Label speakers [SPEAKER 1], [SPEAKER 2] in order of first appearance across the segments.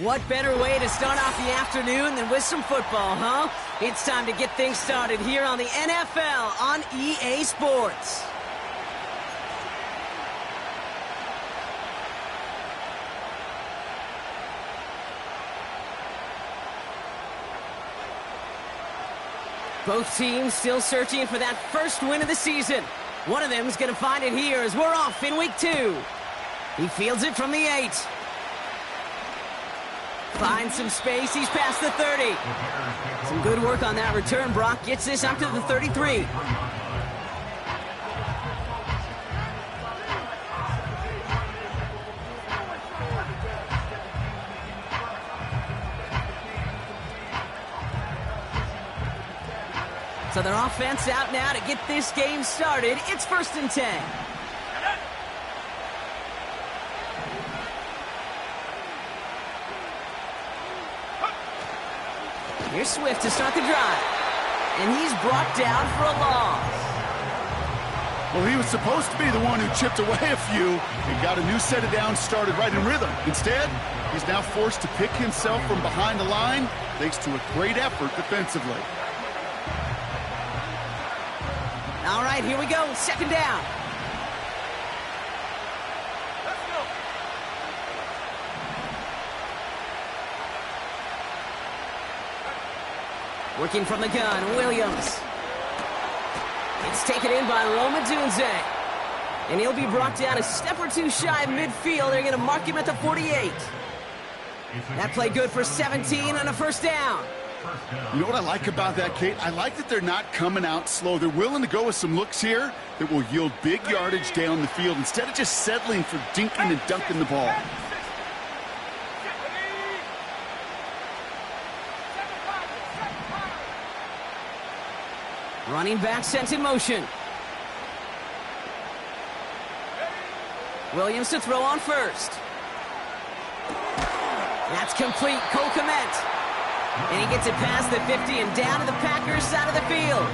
[SPEAKER 1] What better way to start off the afternoon than with some football, huh? It's time to get things started here on the NFL on EA Sports. Both teams still searching for that first win of the season. One of them is going to find it here as we're off in week 2. He fields it from the 8. Finds some space. He's past the 30. Some good work on that return. Brock gets this up to the 33. So their offense out now to get this game started. It's 1st and 10. Here's Swift to start the drive. And he's brought down for a loss.
[SPEAKER 2] Well, he was supposed to be the one who chipped away a few and got a new set of downs started right in rhythm. Instead, he's now forced to pick himself from behind the line thanks to a great effort defensively.
[SPEAKER 1] All right, here we go. 2nd down. Working from the gun, Williams. It's taken in by Roma Dunze. And he'll be brought down a step or two shy of midfield. They're going to mark him at the 48. That play good for 17 on a 1st down.
[SPEAKER 2] You know what I like about that, Kate? I like that they're not coming out slow. They're willing to go with some looks here that will yield big yardage down the field instead of just settling for dinking and dunking the ball.
[SPEAKER 1] Running back sent in motion. Williams to throw on 1st. That's complete. Cole Kmet. And he gets it past the 50 and down to the Packers side of the field.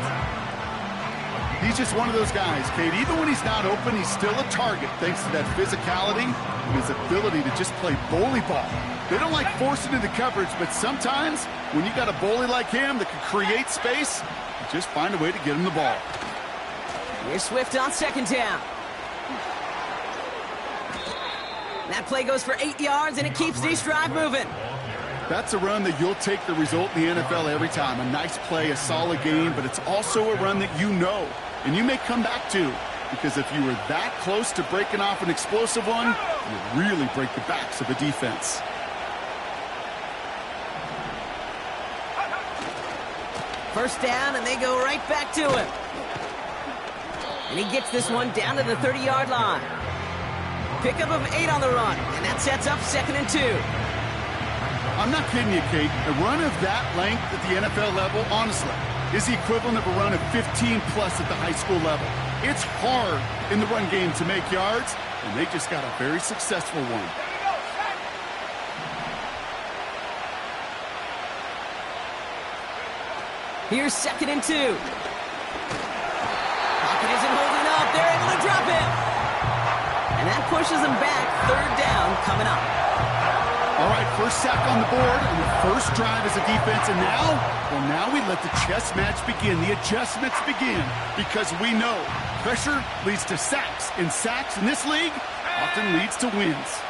[SPEAKER 2] He's just one of those guys, Kate. Even when he's not open, he's still a target thanks to that physicality and his ability to just play bully ball. They don't like forcing into coverage, but sometimes when you got a bully like him that can create space, you just find a way to get him the ball.
[SPEAKER 1] Here's Swift on 2nd down. That play goes for 8 yards, and it keeps this drive moving.
[SPEAKER 2] That's a run that you'll take the result in the NFL every time. A nice play, a solid game, but it's also a run that you know and you may come back to, because if you were that close to breaking off an explosive one, you really break the backs of the defense.
[SPEAKER 1] First down, and they go right back to him. And he gets this one down to the 30-yard line. Pickup of 8 on the run, and that sets up 2nd and 2.
[SPEAKER 2] I'm not kidding you, Kate. A run of that length at the NFL level, honestly, is the equivalent of a run of 15-plus at the high school level. It's hard in the run game to make yards, and they just got a very successful one.
[SPEAKER 1] Here's 2nd and 2. Pocket isn't holding up. They're able to drop him. And that pushes them back. 3rd down coming up.
[SPEAKER 2] All right, first sack on the board, and the first drive as a defense, and now we let the chess match begin. The adjustments begin, because we know pressure leads to sacks, and sacks in this league often leads to wins.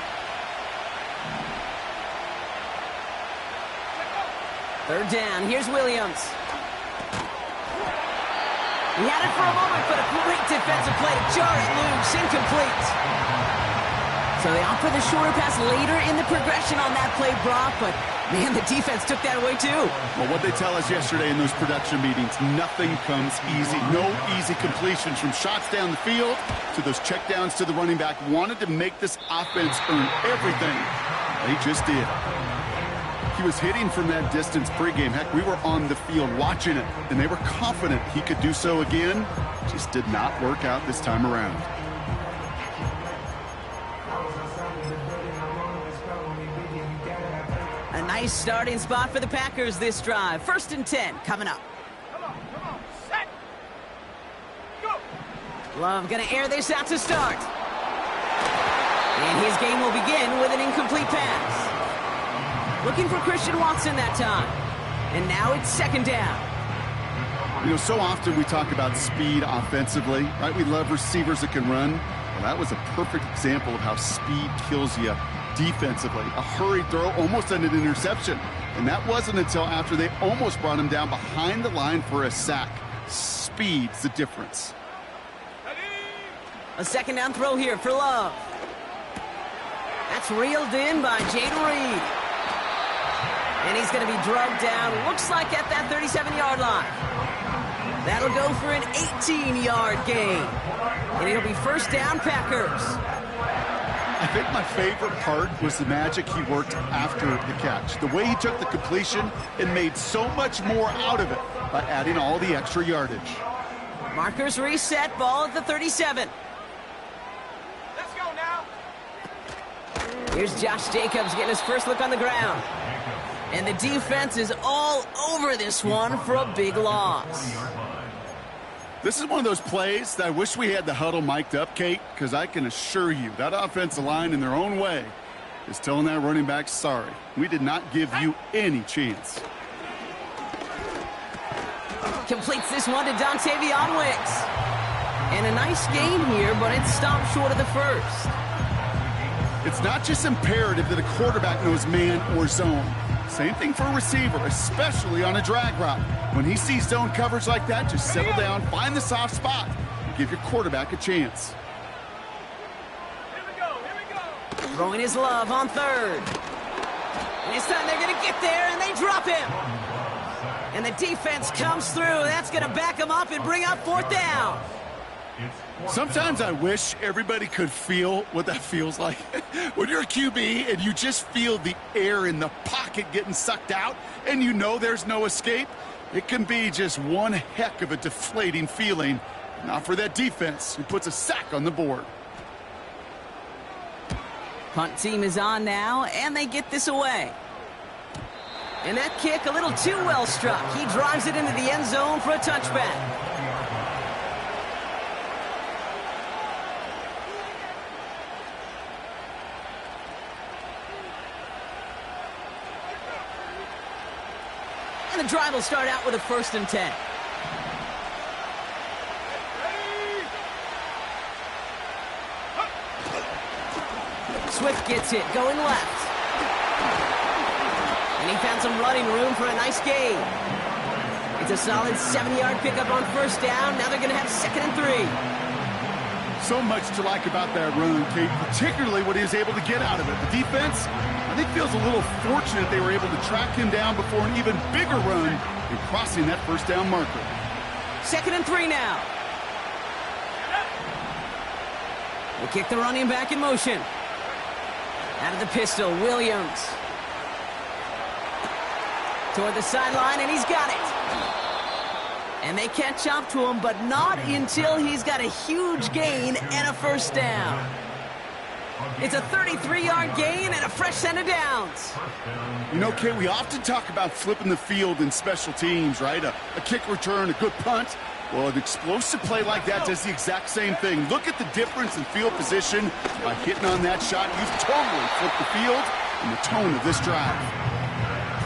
[SPEAKER 1] Third down, here's Williams. He had it for a moment, but a great defensive play to jar it loose, incomplete. So they opt for the shorter pass later in the progression on that play, Brock, but man, the defense took that away too.
[SPEAKER 2] Well, what they tell us yesterday in those production meetings, nothing comes easy. No easy completions, from shots down the field to those checkdowns to the running back. Wanted to make this offense earn everything. They just did. He was hitting from that distance pregame. Heck, we were on the field watching it, and they were confident he could do so again. Just did not work out this time around.
[SPEAKER 1] A nice starting spot for the Packers this drive. 1st and 10 coming up.
[SPEAKER 3] Come on, set, go.
[SPEAKER 1] Love gonna air this out to start. And his game will begin with an incomplete pass. Looking for Christian Watson that time. And now it's second down.
[SPEAKER 2] You know, so often we talk about speed offensively, right? We love receivers that can run. Well, that was a perfect example of how speed kills you defensively. A hurried throw almost ended an interception. And that wasn't until after they almost brought him down behind the line for a sack. Speed's the difference.
[SPEAKER 1] A second down throw here for Love. That's reeled in by Jaden Reed. And he's going to be drugged down, looks like at that 37-yard line. That'll go for an 18-yard gain. And it'll be first down, Packers.
[SPEAKER 2] I think my favorite part was the magic he worked after the catch. The way he took the completion and made so much more out of it by adding all the extra yardage.
[SPEAKER 1] Markers reset, ball at the 37.
[SPEAKER 3] Let's go now.
[SPEAKER 1] Here's Josh Jacobs getting his first look on the ground. And the defense is all over this one for a big loss.
[SPEAKER 2] This is one of those plays that I wish we had the huddle mic'd up, Kate, because I can assure you that offensive line in their own way is telling that running back, sorry, we did not give you any chance.
[SPEAKER 1] Completes this one to Dontavion Wicks. And a nice gain here, but it stopped short of the first.
[SPEAKER 2] It's not just imperative that a quarterback knows man or zone. Same thing for a receiver, especially on a drag route. When he sees zone coverage like that, just settle down, find the soft spot, and give your quarterback a chance.
[SPEAKER 3] Here we go.
[SPEAKER 1] Throwing his Love on third. And this time they're going to get there, and they drop him. And the defense comes through. That's going to back him up and bring up fourth down.
[SPEAKER 2] Sometimes I wish everybody could feel what that feels like. When you're a QB and you just feel the air in the pocket getting sucked out and you know there's no escape, it can be just one heck of a deflating feeling. Not for that defense who puts a sack on the board.
[SPEAKER 1] Punt team is on now, and they get this away. And that kick a little too well struck. He drives it into the end zone for a touchback. And the drive will start out with a 1st and 10. Swift gets it, going left. And he found some running room for a nice gain. It's a solid 7-yard pickup on 1st down. Now they're going to have 2nd and 3.
[SPEAKER 2] So much to like about that run, Kate, particularly what he was able to get out of it. The defense, I think, feels a little fortunate they were able to track him down before an even bigger run and crossing that 1st down marker.
[SPEAKER 1] 2nd and 3 now. We'll kick the running back in motion. Out of the pistol, Williams. Toward the sideline, and he's got it. And they catch up to him, but not until he's got a huge gain and a 1st down. It's a 33-yard gain and a fresh set of downs.
[SPEAKER 2] You know, Kate, we often talk about flipping the field in special teams, right? A kick return, a good punt. Well, an explosive play like that does the exact same thing. Look at the difference in field position by hitting on that shot. You've totally flipped the field and the tone of this drive.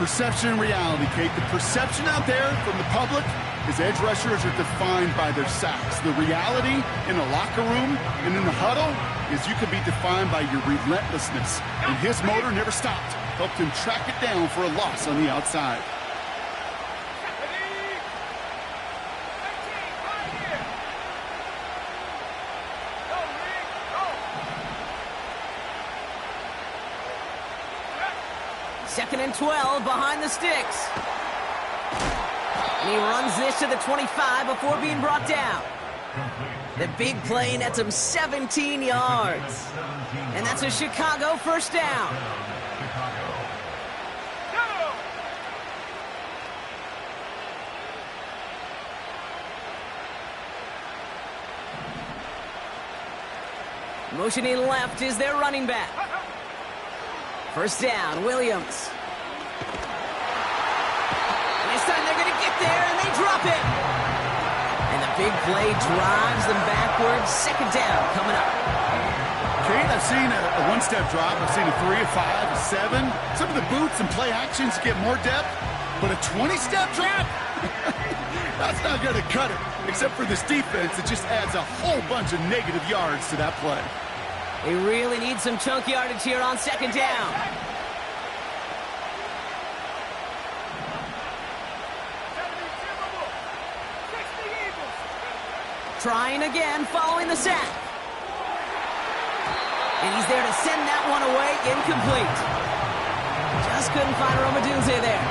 [SPEAKER 2] Perception and reality, Kate. The perception out there from the public is edge rushers are defined by their sacks. The reality in a locker room and in the huddle is you can be defined by your relentlessness. And his motor never stopped. Helped him track it down for a loss on the outside.
[SPEAKER 1] Second and 12 behind the sticks. And he runs this to the 25 before being brought down. The big play nets him 17 yards. And that's a Chicago 1st down. Motioning left is their running back. 1st down, Williams. And this time they're going to get there, and they drop it. And the big play drives them backwards. 2nd down coming up.
[SPEAKER 2] Kate, I've seen a one-step drop. I've seen a 3, a 5, a 7. Some of the boots and play actions get more depth, but a 20-step drop? That's not going to cut it. Except for this defense, it just adds a whole bunch of negative yards to that play.
[SPEAKER 1] They really need some chunk yardage here on second down. Trying again, following the sack. And he's there to send that one away, incomplete. Just couldn't find Romadunze there.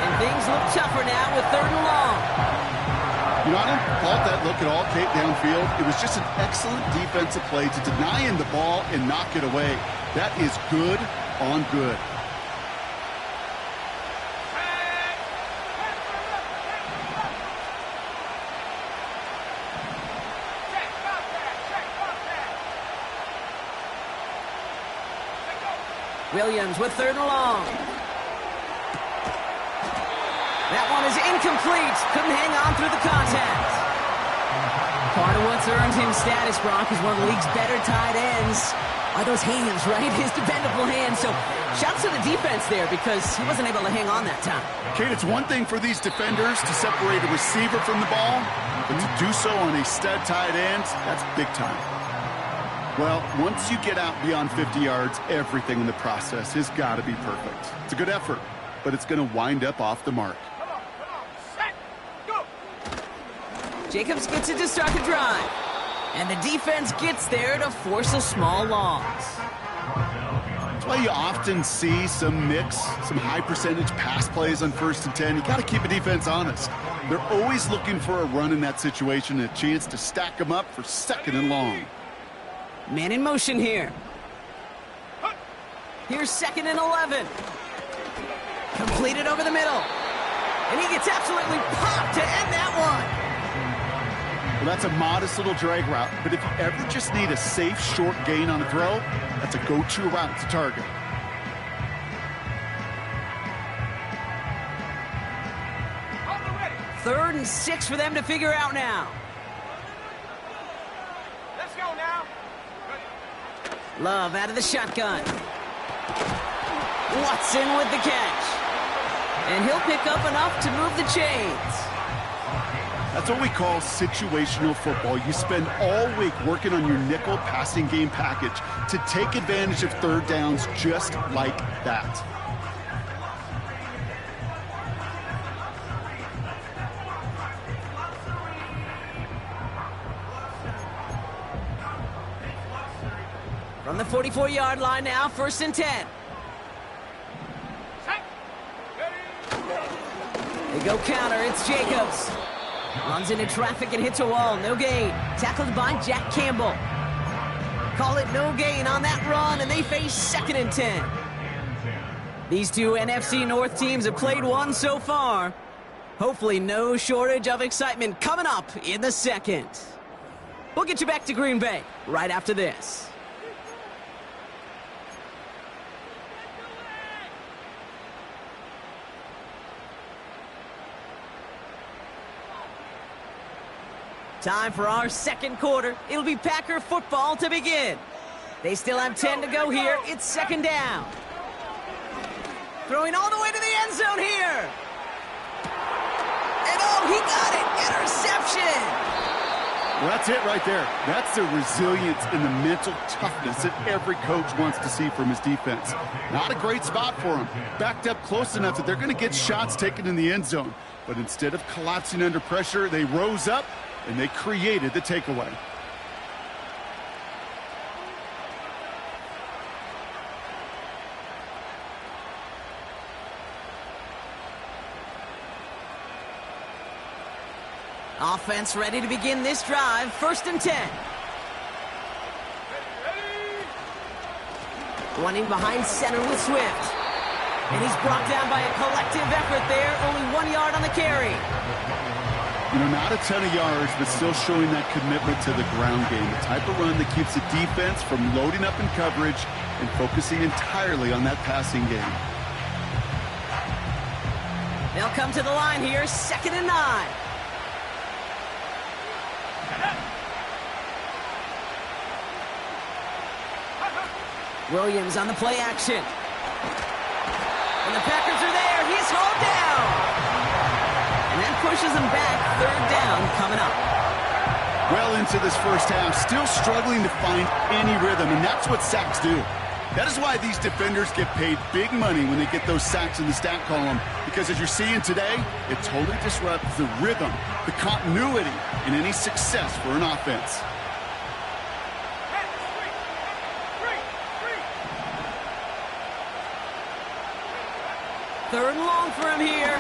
[SPEAKER 1] And things look tougher now with 3rd and long.
[SPEAKER 2] You know, I don't fault that look at all, Kate, downfield. It was just an excellent defensive play to deny him the ball and knock it away. That is good on good.
[SPEAKER 1] Williams with 3rd and long. That one is incomplete. Couldn't hang on through the contact. Part of what's earned him status, Brock, is one of the league's better tight ends. Are those hands, right? His dependable hands. So shouts to the defense there because he wasn't able to hang on that time.
[SPEAKER 2] Kate, it's one thing for these defenders to separate a receiver from the ball, but to do so on a stud tight end, that's big time. Well, once you get out beyond 50 yards, everything in the process has got to be perfect. It's a good effort, but it's going to wind up off the mark.
[SPEAKER 3] Set, go.
[SPEAKER 1] Jacobs gets it to start the drive. And the defense gets there to force a small loss.
[SPEAKER 2] That's why you often see some mix, some high-percentage pass plays on 1st and 10. You got to keep a defense honest. They're always looking for a run in that situation and a chance to stack them up for 2nd and long.
[SPEAKER 1] Man in motion here. Here's 2nd and 11. Completed over the middle. And he gets absolutely popped to end that one.
[SPEAKER 2] Well, that's a modest little drag route, but if you ever just need a safe, short gain on a throw, that's a go-to route to target.
[SPEAKER 3] Ready.
[SPEAKER 1] 3rd and 6 for them to figure out now.
[SPEAKER 3] Let's go now.
[SPEAKER 1] Love out of the shotgun. Watson with the catch. And he'll pick up enough to move the chains.
[SPEAKER 2] That's what we call situational football. You spend all week working on your nickel passing game package to take advantage of 3rd downs just like that.
[SPEAKER 1] From the 44-yard line now, 1st and 10. They go counter, it's Jacobs. Runs into traffic and hits a wall, no gain. Tackled by Jack Campbell. Call it no gain on that run, and they face 2nd and 10. These two NFC North teams have played one so far. Hopefully no shortage of excitement coming up in the 2nd. We'll get you back to Green Bay right after this. Time for our 2nd quarter. It'll be Packer football to begin. They still have 10 to go here. It's 2nd down. Throwing all the way to the end zone here. And oh, he got it. Interception.
[SPEAKER 2] Well, that's it right there. That's the resilience and the mental toughness that every coach wants to see from his defense. Not a great spot for him. Backed up close enough that they're going to get shots taken in the end zone. But instead of collapsing under pressure, they rose up and they created the takeaway.
[SPEAKER 1] Offense ready to begin this drive. 1st and 10. Running behind center with Swift. And he's brought down by a collective effort there. Only 1 yard on the carry.
[SPEAKER 2] You know, not a ton of yards, but still showing that commitment to the ground game. The type of run that keeps the defense from loading up in coverage and focusing entirely on that passing game.
[SPEAKER 1] They'll come to the line here. 2nd and 9. Williams on the play action. And the Packers are there. He's hauled down. And that pushes him back. Third down coming up.
[SPEAKER 2] Well into this first half, still struggling to find any rhythm, and that's what sacks do. That is why these defenders get paid big money when they get those sacks in the stat column, because as you're seeing today, it totally disrupts the rhythm, the continuity, and any success for an offense.
[SPEAKER 1] Third and long for him here.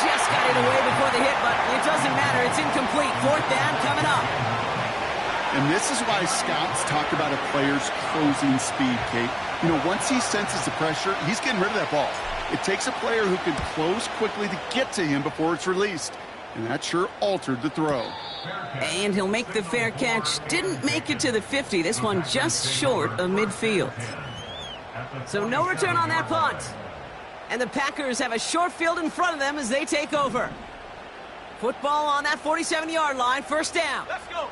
[SPEAKER 1] Just got it away before the hit, but it doesn't matter. It's incomplete. Fourth down coming up.
[SPEAKER 2] And this is why scouts talk about a player's closing speed, Kate. You know, once he senses the pressure, he's getting rid of that ball. It takes a player who can close quickly to get to him before it's released. And that sure altered the throw.
[SPEAKER 1] And he'll make the fair catch. Didn't make it to the 50. This one just short of midfield. So no return on that punt. And the Packers have a short field in front of them as they take over. Football on that 47-yard line. First down.
[SPEAKER 3] Let's go.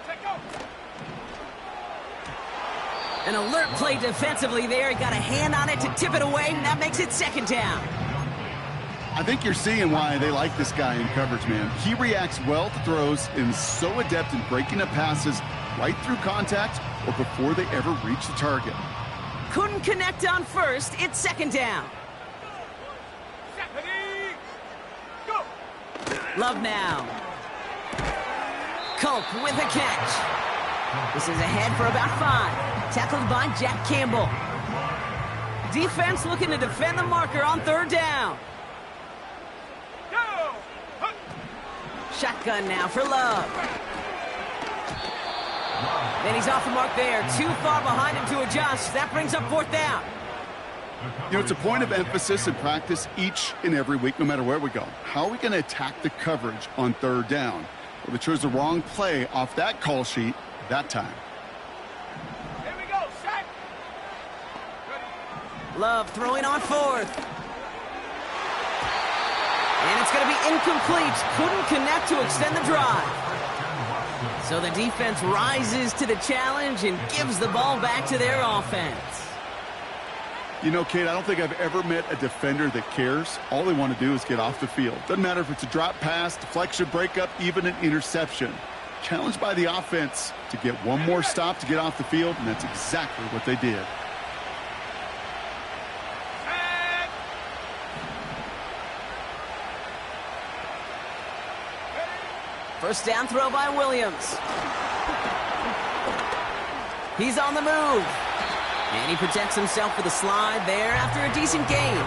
[SPEAKER 3] Take go.
[SPEAKER 1] An alert play defensively there. He got a hand on it to tip it away, and that makes it second down.
[SPEAKER 2] I think you're seeing why they like this guy in coverage, man. He reacts well to throws and is so adept in breaking up passes right through contact or before they ever reach the target.
[SPEAKER 1] Couldn't connect on first. It's second down.
[SPEAKER 3] Set, ready, go.
[SPEAKER 1] Love now. Culp with a catch. This is ahead for about 5. Tackled by Jack Campbell. Defense looking to defend the marker on third down.
[SPEAKER 3] Go.
[SPEAKER 1] Shotgun now for Love. Then he's off the mark there. Too far behind him to adjust. That brings up fourth down.
[SPEAKER 2] You know, it's a point of emphasis in practice each and every week, no matter where we go. How are we going to attack the coverage on third down? Well, they chose the wrong play off that call sheet that time.
[SPEAKER 3] Here we go. Set.
[SPEAKER 1] Love throwing on fourth. And it's going to be incomplete. Couldn't connect to extend the drive. So the defense rises to the challenge and gives the ball back to their offense.
[SPEAKER 2] You know, Kate, I don't think I've ever met a defender that cares. All they want to do is get off the field. Doesn't matter if it's a drop pass, deflection, breakup, even an interception. Challenged by the offense to get one more stop to get off the field, and that's exactly what they did.
[SPEAKER 3] Set.
[SPEAKER 1] First down throw by Williams. He's on the move. And he protects himself with a slide there after a decent gain.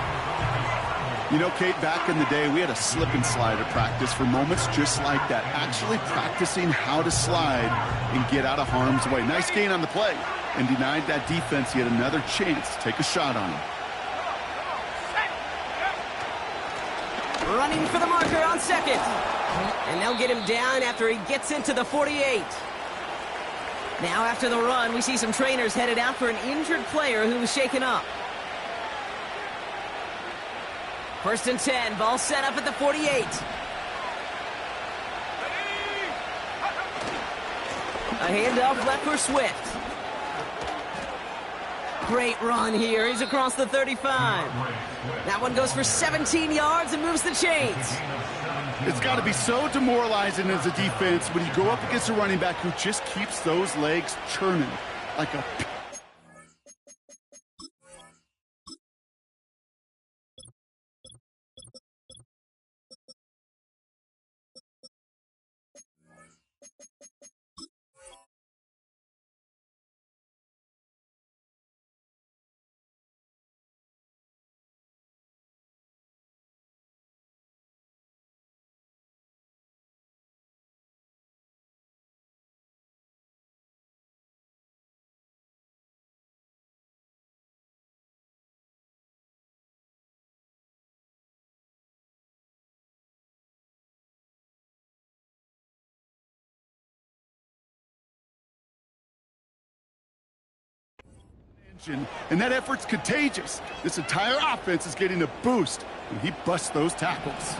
[SPEAKER 2] You know, Kate, back in the day, we had a slip and slide at practice for moments just like that. Actually practicing how to slide and get out of harm's way. Nice gain on the play. And denied that defense yet another chance to take a shot on him.
[SPEAKER 1] Running for the marker on second. And they'll get him down after he gets into the 48. Now after the run, we see some trainers headed out for an injured player who was shaken up. First and 10, ball set up at the 48. A handoff left for Swift. Great run here. He's across the 35. That one goes for 17 yards and moves the chains.
[SPEAKER 2] It's got to be so demoralizing as a defense when you go up against a running back who just keeps those legs churning like a... And that effort's contagious. This entire offense is getting a boost when he busts those tackles.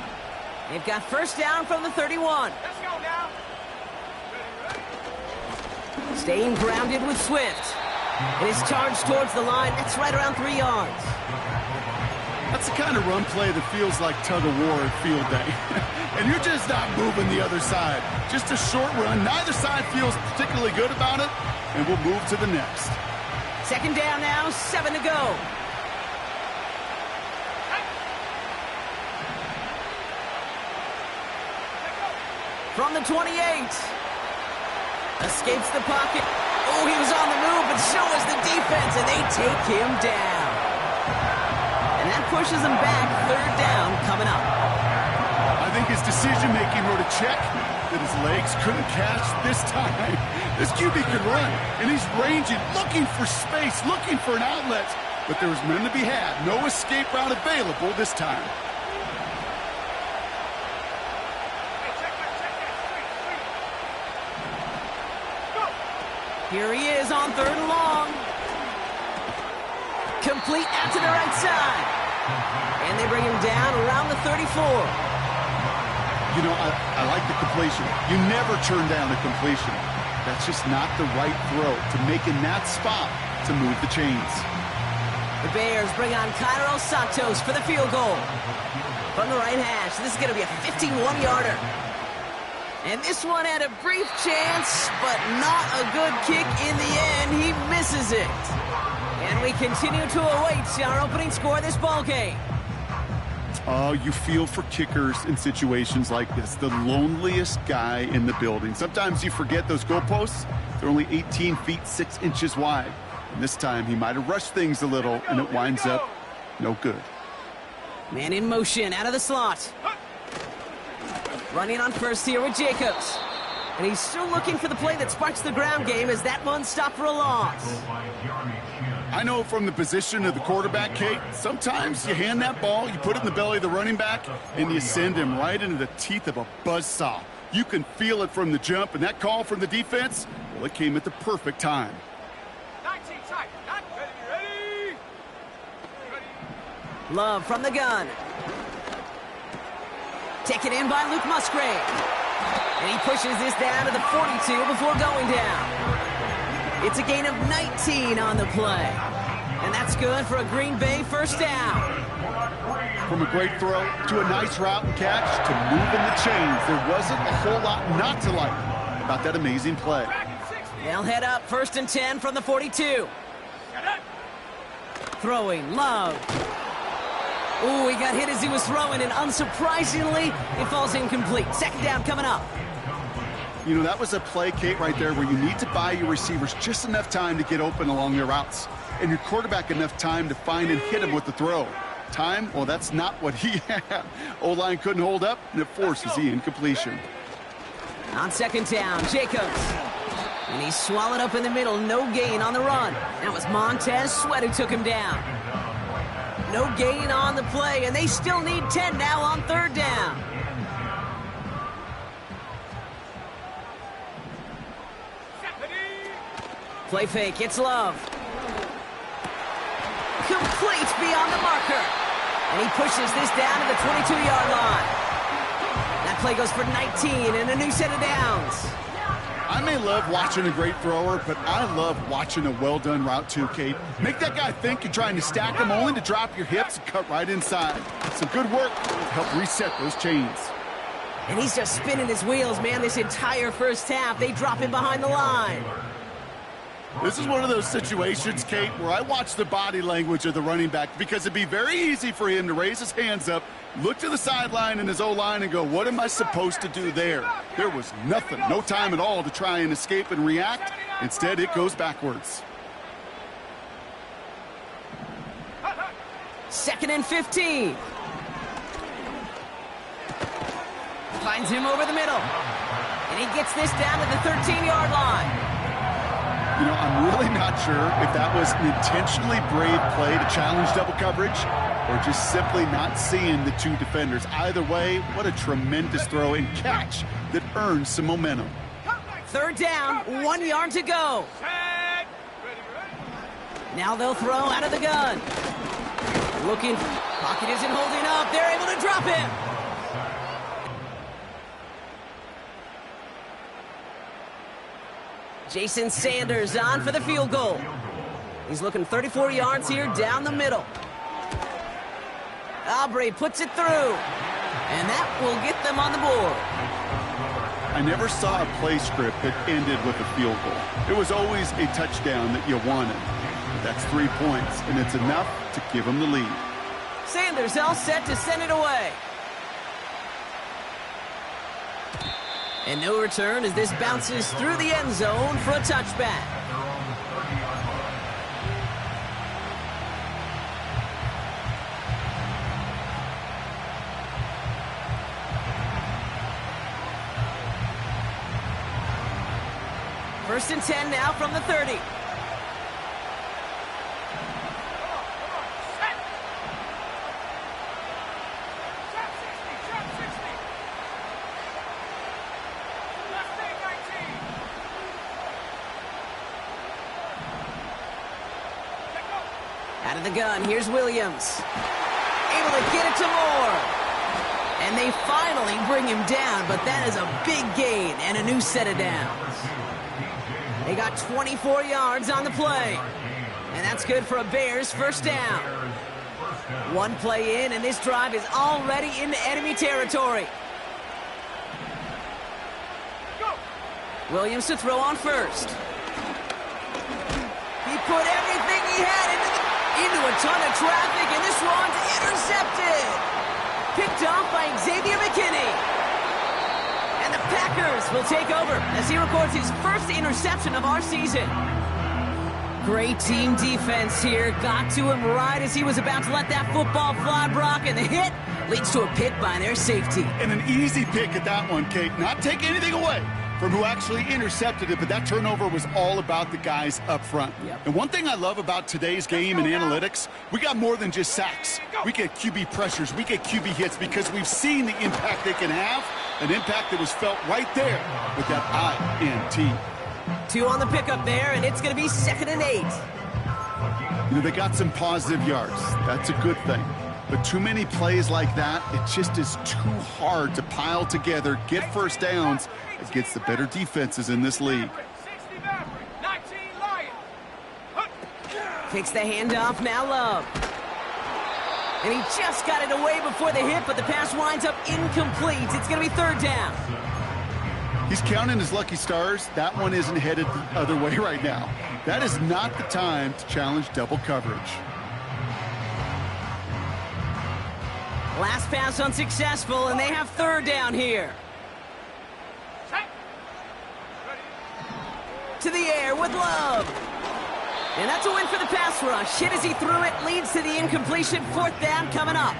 [SPEAKER 1] They've got first down from the 31.
[SPEAKER 3] Let's go now.
[SPEAKER 1] Staying grounded with Swift. And his charge towards the line, that's right around 3 yards.
[SPEAKER 2] That's the kind of run play that feels like tug-of-war at field day. And you're just not moving the other side. Just a short run. Neither side feels particularly good about it, and we'll move to the next.
[SPEAKER 1] Second down now, 7 to go. From the 28. Escapes the pocket. Oh, he was on the move, but so was the defense, and they take him down. And that pushes him back. Third down coming up.
[SPEAKER 2] I think his decision-making wrote a check that his legs couldn't catch this time. This QB could run, and he's ranging, looking for space, looking for an outlet. But there was none to be had. No escape route available this time.
[SPEAKER 1] Here he is on third and long. Complete out to the right side. And they bring him down around the 34.
[SPEAKER 2] You know, I like the completion. You never turn down a completion. That's just not the right throw to make in that spot to move the chains.
[SPEAKER 1] The Bears bring on Cairo Santos for the field goal. From the right hash, this is going to be a 51-yarder. And this one had a brief chance, but not a good kick in the end. He misses it. And we continue to await our opening score of this ballgame.
[SPEAKER 2] Oh, you feel for kickers in situations like this. The loneliest guy in the building. Sometimes you forget those goalposts. They're only 18 feet 6 inches wide. And this time he might have rushed things a little, and it winds up no good.
[SPEAKER 1] Man in motion out of the slot. Running on first here with Jacobs. And he's still looking for the play that sparks the ground game as that one stopped for a loss.
[SPEAKER 2] I know from the position of the quarterback, Kate, sometimes you hand that ball, you put it in the belly of the running back, and you send him right into the teeth of a buzzsaw. You can feel it from the jump, and that call from the defense, well, it came at the perfect time.
[SPEAKER 3] 19 tight. Not ready.
[SPEAKER 1] Love from the gun. Taken in by Luke Musgrave. And he pushes this down to the 42 before going down. It's a gain of 19 on the play. And that's good for a Green Bay first down.
[SPEAKER 2] From a great throw to a nice route and catch to moving the chains, there wasn't a whole lot not to like about that amazing play.
[SPEAKER 1] They'll head up first and 10 from the 42. Throwing, Love. Ooh, he got hit as he was throwing, and unsurprisingly, it falls incomplete. Second down coming up.
[SPEAKER 2] You know, that was a play, Kate, right there where you need to buy your receivers just enough time to get open along their routes, and your quarterback enough time to find and hit him with the throw. Time, well, that's not what he had. O-line couldn't hold up, and it forces the incompletion.
[SPEAKER 1] On second down, Jacobs. And he's swallowed up in the middle. No gain on the run. That was Montez Sweat who took him down. No gain on the play, and they still need 10 now on third down. Play fake, it's Love. Complete beyond the marker. And he pushes this down to the 22-yard line. That play goes for 19 and a new set of downs.
[SPEAKER 2] I may love watching a great thrower, but I love watching a well-done route too, Kate. Make that guy think you're trying to stack him only to drop your hips and cut right inside. Some good work to help reset those chains.
[SPEAKER 1] And he's just spinning his wheels, man, this entire first half. They drop him behind the line.
[SPEAKER 2] This is one of those situations, Kate, where I watch the body language of the running back because it'd be very easy for him to raise his hands up, look to the sideline in his O-line and go, what am I supposed to do there? There was nothing, no time at all to try and escape and react. Instead, it goes backwards.
[SPEAKER 1] Second and 15. Finds him over the middle. And he gets this down to the 13-yard line.
[SPEAKER 2] You know, I'm really not sure if that was an intentionally brave play to challenge double coverage or just simply not seeing the two defenders. Either way, what a tremendous throw and catch that earns some momentum.
[SPEAKER 1] Third down, 1 yard to go. Now they'll throw out of the gun. Looking, pocket isn't holding up. They're able to drop him. Jason Sanders on for the field goal. He's looking 34 yards here down the middle. Aubrey puts it through. And that will get them on the board.
[SPEAKER 2] I never saw a play script that ended with a field goal. It was always a touchdown that you wanted. That's 3 points, and it's enough to give them the lead.
[SPEAKER 1] Sanders all set to send it away. And no return as this bounces through the end zone for a touchback. First and 10 now from the 30. Out of the gun, here's Williams. Able to get it to Moore. And they finally bring him down, but that is a big gain and a new set of downs. They got 24 yards on the play. And that's good for a Bears first down. One play in, and this drive is already into enemy territory. Williams to throw on first. He put everything he had into a ton of traffic, and this one's intercepted. Picked off by Xavier McKinney. And the Packers will take over as he records his first interception of our season. Great team defense here. Got to him right as he was about to let that football fly, Brock, and the hit leads to a pick by their safety.
[SPEAKER 2] And an easy pick at that one, Kate. Not take anything away from who actually intercepted it, but that turnover was all about the guys up front.
[SPEAKER 1] Yep.
[SPEAKER 2] And one thing I love about today's game and analytics, we got more than just sacks. We get QB pressures, we get QB hits because we've seen the impact they can have, an impact that was felt right there with that INT.
[SPEAKER 1] 2 on the pickup there, and it's going to be 2nd and 8.
[SPEAKER 2] You know, they got some positive yards. That's a good thing. But too many plays like that, it just is too hard to pile together, get first downs against the better defenses in this league.
[SPEAKER 1] Kicks the handoff, now Love. And he just got it away before the hit, but the pass winds up incomplete. It's going to be 3rd down.
[SPEAKER 2] He's counting his lucky stars. That one isn't headed the other way right now. That is not the time to challenge double coverage.
[SPEAKER 1] Last pass unsuccessful, and they have 3rd down here. To the air with Love. And that's a win for the pass rush. Hit as he threw it, leads to the incompletion. 4th down coming up.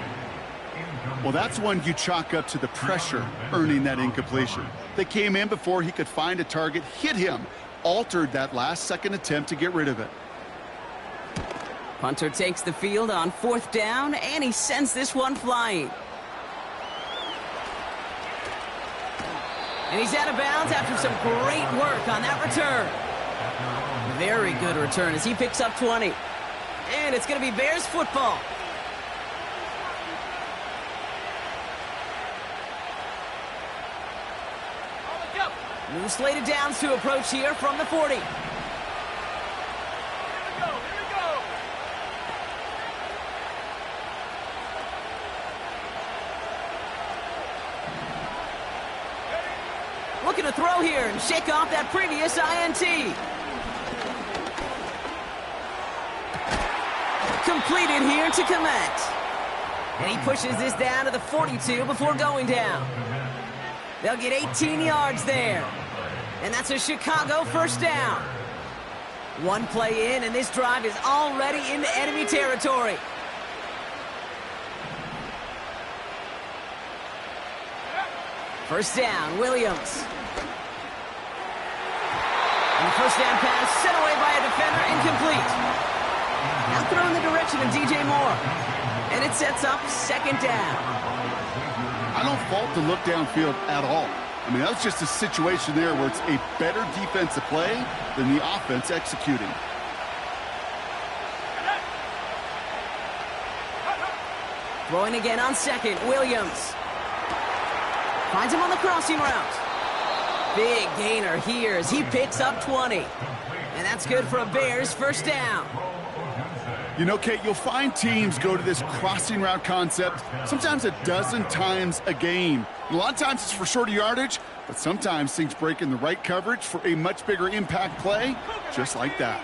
[SPEAKER 2] Well, that's one you chalk up to the pressure earning that incompletion. They came in before he could find a target, hit him, altered that last-second attempt to get rid of it.
[SPEAKER 1] Punter takes the field on 4th down, and he sends this one flying. And he's out of bounds after some great work on that return. Very good return as he picks up 20. And it's going to be Bears football. New slated downs to approach here from the 40. Looking to throw here and shake off that previous INT. Completed here to Komet. And he pushes this down to the 42 before going down. They'll get 18 yards there. And that's a Chicago first down. One play in, and this drive is already into enemy territory. First down, Williams. And the first down pass sent away by a defender, incomplete. Now thrown in the direction of DJ Moore. And it sets up 2nd down.
[SPEAKER 2] I don't fault the look downfield at all. I mean, that was just a situation there where it's a better defensive play than the offense executing.
[SPEAKER 1] Throwing again on 2nd, Williams. Finds him on the crossing route. Big gainer here as he picks up 20. And that's good for a Bears first down.
[SPEAKER 2] You know, Kate, you'll find teams go to this crossing route concept sometimes a dozen times a game. And a lot of times it's for shorter yardage, but sometimes things break in the right coverage for a much bigger impact play, just like that.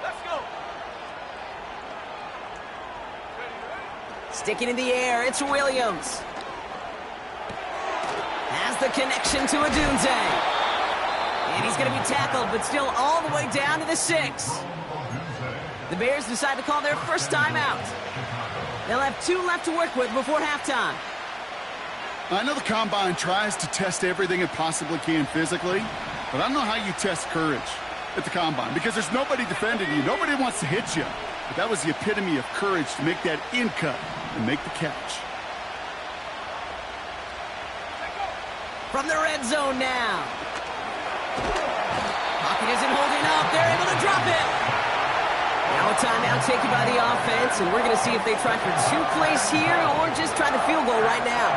[SPEAKER 3] Let's go.
[SPEAKER 1] Sticking in the air, it's Williams. Has the connection to Odunze. And he's going to be tackled, but still all the way down to the 6. The Bears decide to call their first timeout. They'll have 2 left to work with before halftime.
[SPEAKER 2] I know the Combine tries to test everything it possibly can physically, but I don't know how you test courage at the Combine because there's nobody defending you. Nobody wants to hit you. But that was the epitome of courage to make that in cut and make the catch.
[SPEAKER 1] From the red zone now. Pocket isn't holding up. They're able to drop it. Now a timeout taken by the offense, and we're going to see if they try for 2 plays here or just try the field goal right now.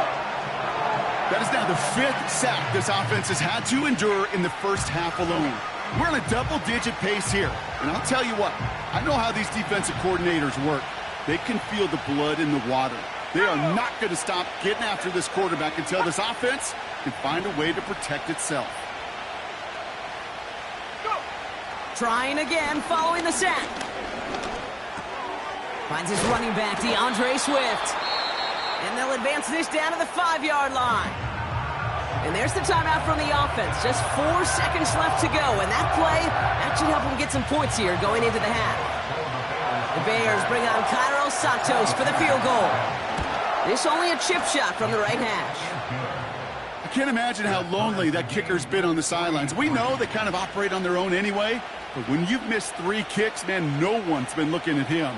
[SPEAKER 2] That is now the 5th sack this offense has had to endure in the first half alone. We're on a double-digit pace here, and I'll tell you what, I know how these defensive coordinators work. They can feel the blood in the water. They are not going to stop getting after this quarterback until this offense can find a way to protect itself.
[SPEAKER 1] Trying again following the sack. Finds his running back, DeAndre Swift. And they'll advance this down to the 5-yard line. And there's the timeout from the offense. Just 4 seconds left to go. And that play, that should help them get some points here going into the half. The Bears bring on Cairo Santos for the field goal. This only a chip shot from the right hash.
[SPEAKER 2] I can't imagine how lonely that kicker's been on the sidelines. We know they kind of operate on their own anyway, but when you've missed 3 kicks, man, no one's been looking at him.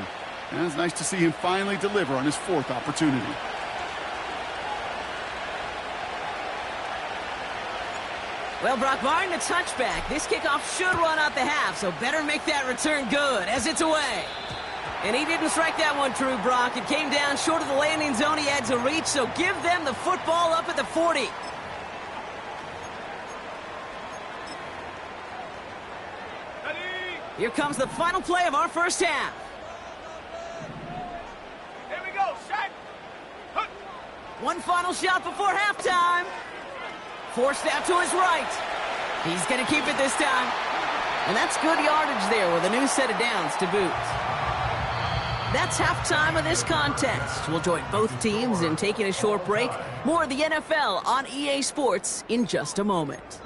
[SPEAKER 2] And it's nice to see him finally deliver on his 4th opportunity.
[SPEAKER 1] Well, Brock, barring the touchback, this kickoff should run out the half, so better make that return good as it's away. And he didn't strike that one true, Brock. It came down short of the landing zone he had to reach, so give them the football up at the 40. Here comes the final play of our first half.
[SPEAKER 3] Here we go, shot.
[SPEAKER 1] One final shot before halftime. Forced out to his right. He's going to keep it this time. And that's good yardage there with a new set of downs to boot. That's halftime of this contest. We'll join both teams in taking a short break. More of the NFL on EA Sports in just a moment.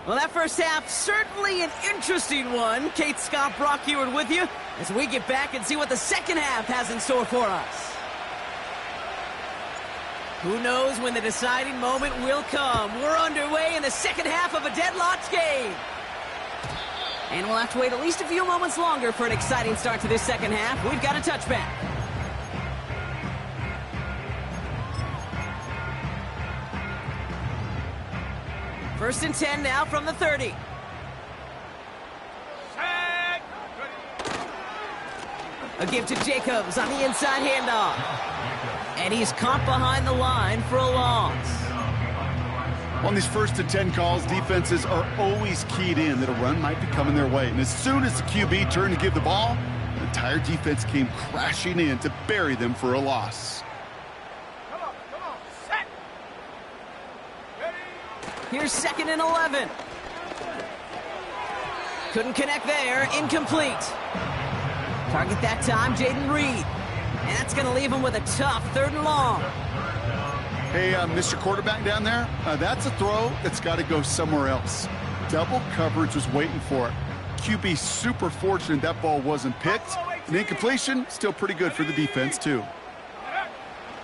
[SPEAKER 1] Well, that first half, certainly an interesting one. Kate, Scott, Brock Heward with you as we get back and see what the second half has in store for us. Who knows when the deciding moment will come. We're underway in the second half of a deadlocked game. And we'll have to wait at least a few moments longer for an exciting start to this second half. We've got a touchback. First and 10 now from the 30.
[SPEAKER 3] Set.
[SPEAKER 1] A give to Jacobs on the inside handoff. And he's caught behind the line for a loss.
[SPEAKER 2] On these first and 10 calls, defenses are always keyed in that a run might be coming their way. And as soon as the QB turned to give the ball, the entire defense came crashing in to bury them for a loss.
[SPEAKER 3] Come on, set. Ready.
[SPEAKER 1] Here's 2nd and 11. Couldn't connect there. Incomplete. Target that time, Jaden Reed. And that's going to leave him with a tough 3rd and long.
[SPEAKER 2] Hey, Mr. Quarterback down there, that's a throw that's got to go somewhere else. Double coverage was waiting for it. QB super fortunate that ball wasn't picked. An incompletion, still pretty good for the defense, too.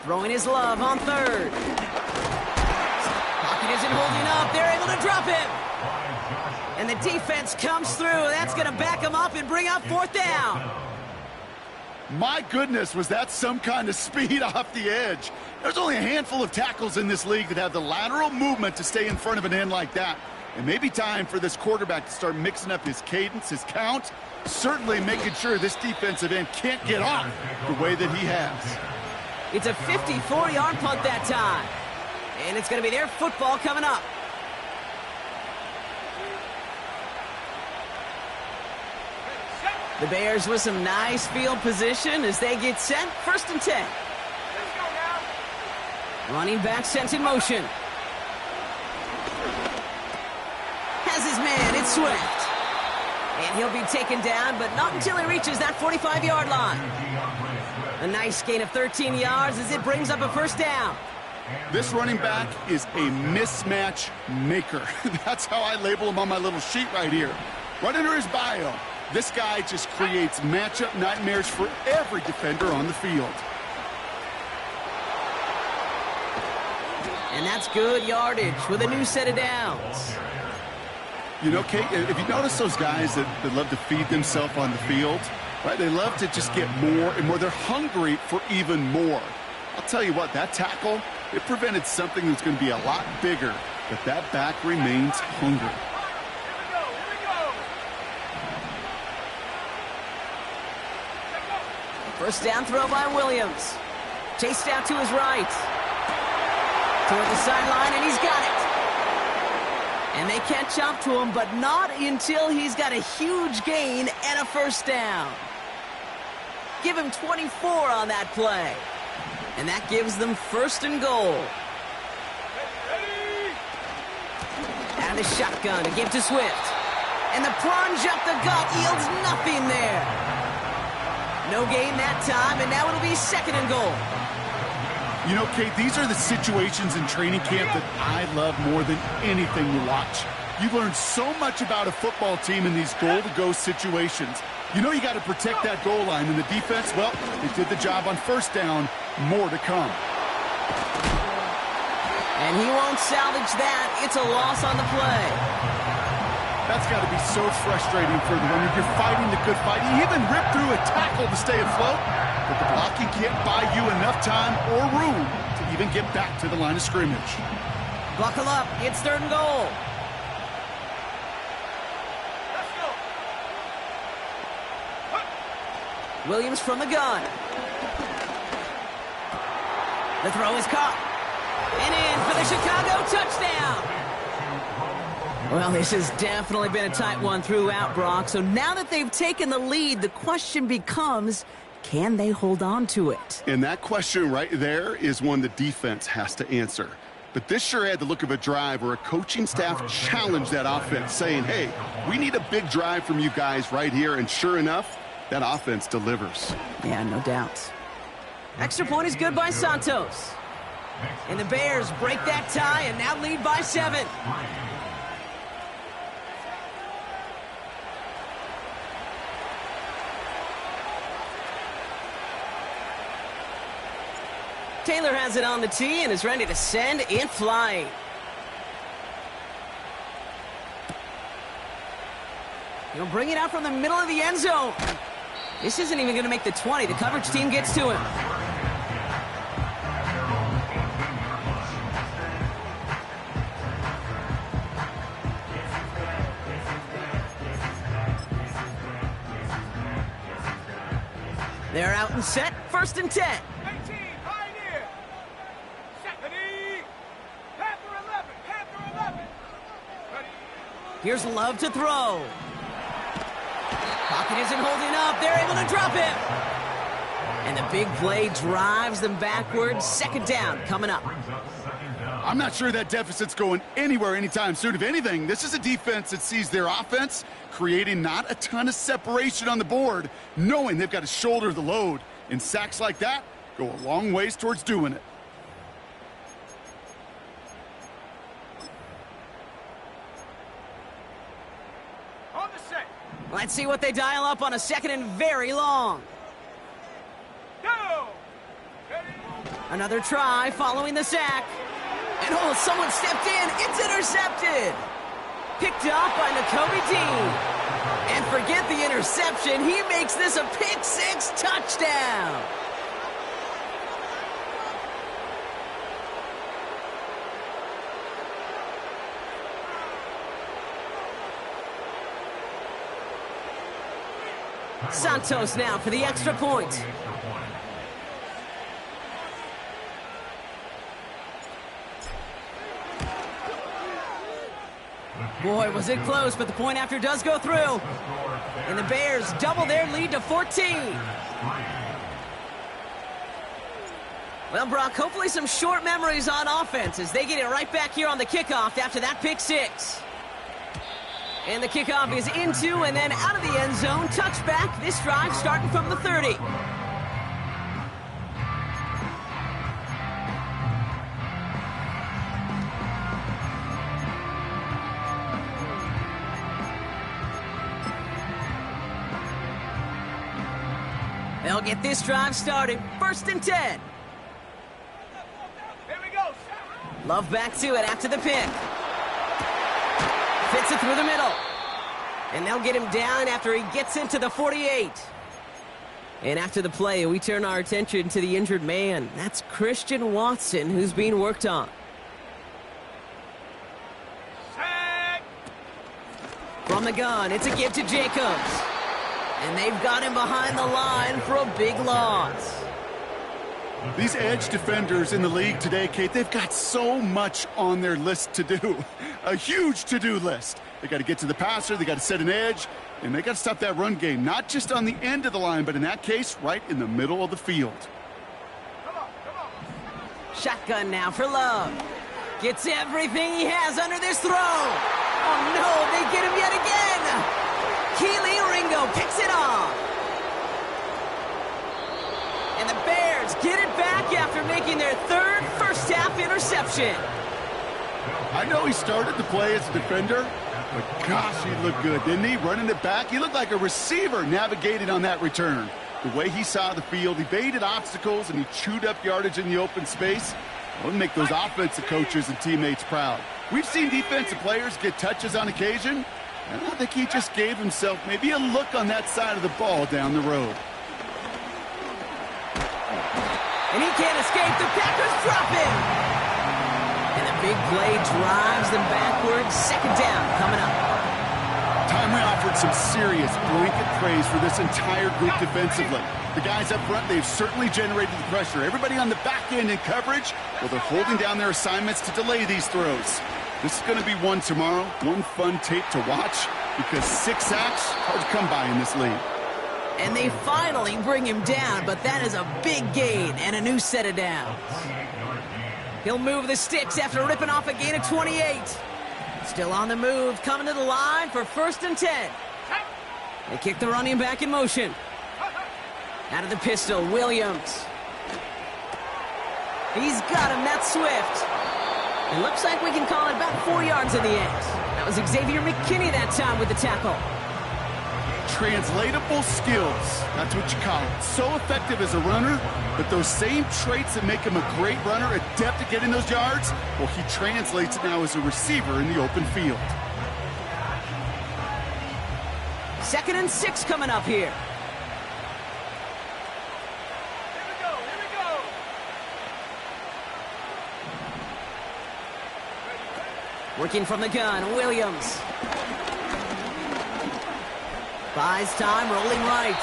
[SPEAKER 1] Throwing his love on 3rd. Pocket isn't holding up. They're able to drop him. And the defense comes through. That's going to back him up and bring up 4th down.
[SPEAKER 2] My goodness, was that some kind of speed off the edge. There's only a handful of tackles in this league that have the lateral movement to stay in front of an end like that. It may be time for this quarterback to start mixing up his cadence, his count, certainly making sure this defensive end can't get off the way that he has.
[SPEAKER 1] It's a 54-yard punt that time. And it's going to be their football coming up. The Bears with some nice field position as they get set. 1st and 10.
[SPEAKER 3] Let's go now.
[SPEAKER 1] Running back sent in motion. Has his man, it's Swift. And he'll be taken down, but not until he reaches that 45-yard line. A nice gain of 13 yards as it brings up a 1st down.
[SPEAKER 2] This running back is a mismatch maker. That's how I label him on my little sheet right here. Right under his bio, this guy just creates matchup nightmares for every defender on the field.
[SPEAKER 1] And that's good yardage with a new set of downs.
[SPEAKER 2] You know, Kate, if you notice those guys that love to feed themselves on the field, right? They love to just get more and more. They're hungry for even more. I'll tell you what, that tackle, it prevented something that's going to be a lot bigger, but that back remains hungry.
[SPEAKER 3] Here we go.
[SPEAKER 1] 1st down throw by Williams. Chased out to his right. Toward the sideline, and he's got it. And they catch up to him, but not until he's got a huge gain and a 1st down. Give him 24 on that play. And that gives them 1st and goal. And the shotgun to give to Swift. And the plunge up the gut yields nothing there. No gain that time, and now it'll be 2nd and goal.
[SPEAKER 2] You know, Kate, these are the situations in training camp that I love more than anything to watch. You learn so much about a football team in these goal-to-go situations. You know you got to protect that goal line, and the defense, well, they did the job on 1st down. More to come.
[SPEAKER 1] And he won't salvage that. It's a loss on the play.
[SPEAKER 2] That's got to be so frustrating for the runner. You're fighting the good fight. He even ripped through a tackle to stay afloat, but the blocking can't buy you enough time or room to even get back to the line of scrimmage.
[SPEAKER 1] Buckle up. It's 3rd and goal.
[SPEAKER 3] Let's go.
[SPEAKER 1] Williams from the gun. The throw is caught. And in for the Chicago touchdown. Well, this has definitely been a tight one throughout, Brock. So now that they've taken the lead, the question becomes, can they hold on to it?
[SPEAKER 2] And that question right there is one the defense has to answer. But this sure had the look of a drive where a coaching staff challenged that offense, saying, hey, we need a big drive from you guys right here. And sure enough, that offense delivers.
[SPEAKER 1] Yeah, no doubt. Extra point is good by Santos. And the Bears break that tie and now lead by 7. Taylor has it on the tee and is ready to send it flying. He'll bring it out from the middle of the end zone. This isn't even going to make the 20. The coverage team gets to him. They're out and set. 1st and 10.
[SPEAKER 3] 18, Pioneer. Ready. Panther 11, Panther 11. Ready.
[SPEAKER 1] Here's Love to throw. Pocket isn't holding up. They're able to drop him. And the big play drives them backwards. 2nd down coming up.
[SPEAKER 2] I'm not sure that deficit's going anywhere anytime soon. If anything, this is a defense that sees their offense creating not a ton of separation on the board, knowing they've got to shoulder the load. And sacks like that go a long ways towards doing it.
[SPEAKER 3] On the set.
[SPEAKER 1] Let's see what they dial up on a 2nd and very long.
[SPEAKER 3] Go. Ready.
[SPEAKER 1] Another try following the sack. And oh, someone stepped in. It's intercepted. Picked up by Nakobe Dean. And forget the interception. He makes this a pick-6 touchdown. Santos now for the extra point. Boy, was it close, but the point after does go through. And the Bears double their lead to 14. Well, Brock, hopefully some short memories on offense as they get it right back here on the kickoff after that pick six. And the kickoff is into and then out of the end zone. Touchback, this drive starting from the 30. They'll get this drive started. 1st and 10.
[SPEAKER 3] Here we go.
[SPEAKER 1] Love back to it after the pick. Fits it through the middle. And they'll get him down after he gets into the 48. And after the play, we turn our attention to the injured man. That's Christian Watson, who's being worked on.
[SPEAKER 3] Sack.
[SPEAKER 1] From the gun, it's a give to Jacobs. And they've got him behind the line for a big loss.
[SPEAKER 2] These edge defenders in the league today, Kate, they've got so much on their list to do. A huge to-do list. They got to get to the passer, they got to set an edge, and they got to stop that run game, not just on the end of the line, but in that case, right in the middle of the field.
[SPEAKER 3] Come on.
[SPEAKER 1] Shotgun now for Love. Gets everything he has under this throw. Oh, no, they get him yet again. Keely Ringo picks it off. And the Bears get it back after making their third first-half interception.
[SPEAKER 2] I know he started to play as a defender, but gosh, he looked good, didn't he? Running it back, he looked like a receiver navigating on that return. The way he saw the field, he baited obstacles, and he chewed up yardage in the open space. It'll make those offensive coaches and teammates proud. We've seen defensive players get touches on occasion, and I think he just gave himself maybe a look on that side of the ball down the road.
[SPEAKER 1] And he can't escape. The Packers drop him. And the big play drives them backwards. 2nd down coming up.
[SPEAKER 2] Tomlin offered some serious blanket praise for this entire group defensively. The guys up front, they've certainly generated the pressure. Everybody on the back end in coverage, well, they're holding down their assignments to delay these throws. This is going to be one tomorrow, one fun tape to watch, because 6 sacks, hard to come by in this league.
[SPEAKER 1] And they finally bring him down, but that is a big gain and a new set of downs. He'll move the sticks after ripping off a gain of 28. Still on the move, coming to the line for 1st and 10. They kick the running back in motion. Out of the pistol, Williams. He's got him, that's Swift. It looks like we can call it about 4 yards in the end. That was Xavier McKinney that time with the tackle.
[SPEAKER 2] Translatable skills, that's what you call it. So effective as a runner, but those same traits that make him a great runner, adept at getting those yards, well, he translates it now as a receiver in the open field.
[SPEAKER 1] 2nd and 6 coming up here.
[SPEAKER 3] Here we go.
[SPEAKER 1] Working from the gun, Williams. Buys time, rolling right.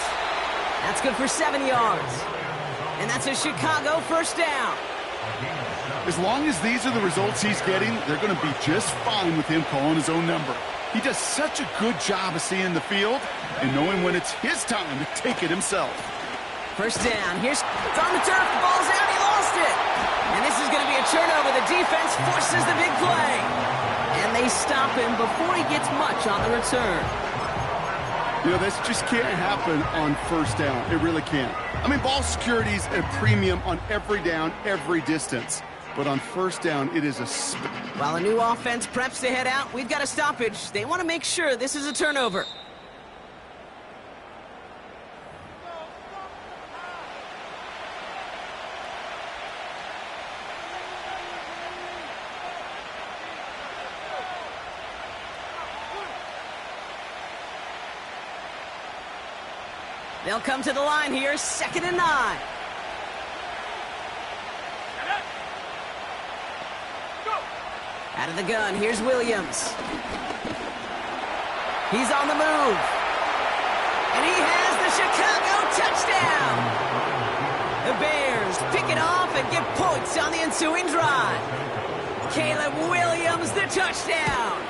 [SPEAKER 1] That's good for 7 yards. And that's a Chicago 1st down.
[SPEAKER 2] As long as these are the results he's getting, they're going to be just fine with him calling his own number. He does such a good job of seeing the field and knowing when it's his time to take it himself.
[SPEAKER 1] 1st down. It's on the turf. The ball's out. He lost it. And this is going to be a turnover. The defense forces the big play. And they stop him before he gets much on the return.
[SPEAKER 2] You know, this just can't happen on 1st down. It really can't. I mean, ball security's a premium on every down, every distance. But on 1st down, it is a...
[SPEAKER 1] While a new offense preps to head out, we've got a stoppage. They want to make sure this is a turnover. They'll come to the line here, 2nd and 9. Out of the gun, here's Williams. He's on the move. And he has the Chicago touchdown. The Bears pick it off and get points on the ensuing drive. Caleb Williams, the touchdown.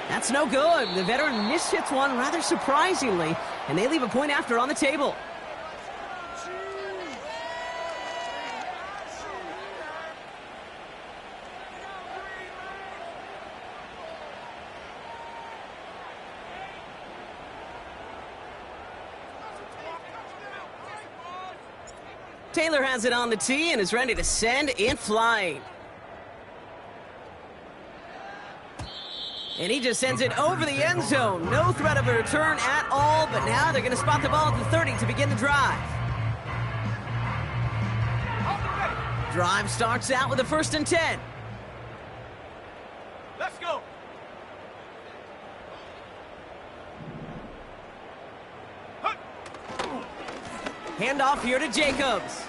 [SPEAKER 1] That's no good. The veteran mishits one rather surprisingly, and they leave a point after on the table. Taylor has it on the tee and is ready to send it flying. And he just sends it over the end zone. No threat of a return at all, but now they're going to spot the ball at the 30 to begin the drive. Drive starts out with a 1st and 10.
[SPEAKER 3] Let's go.
[SPEAKER 1] Handoff here to Jacobs.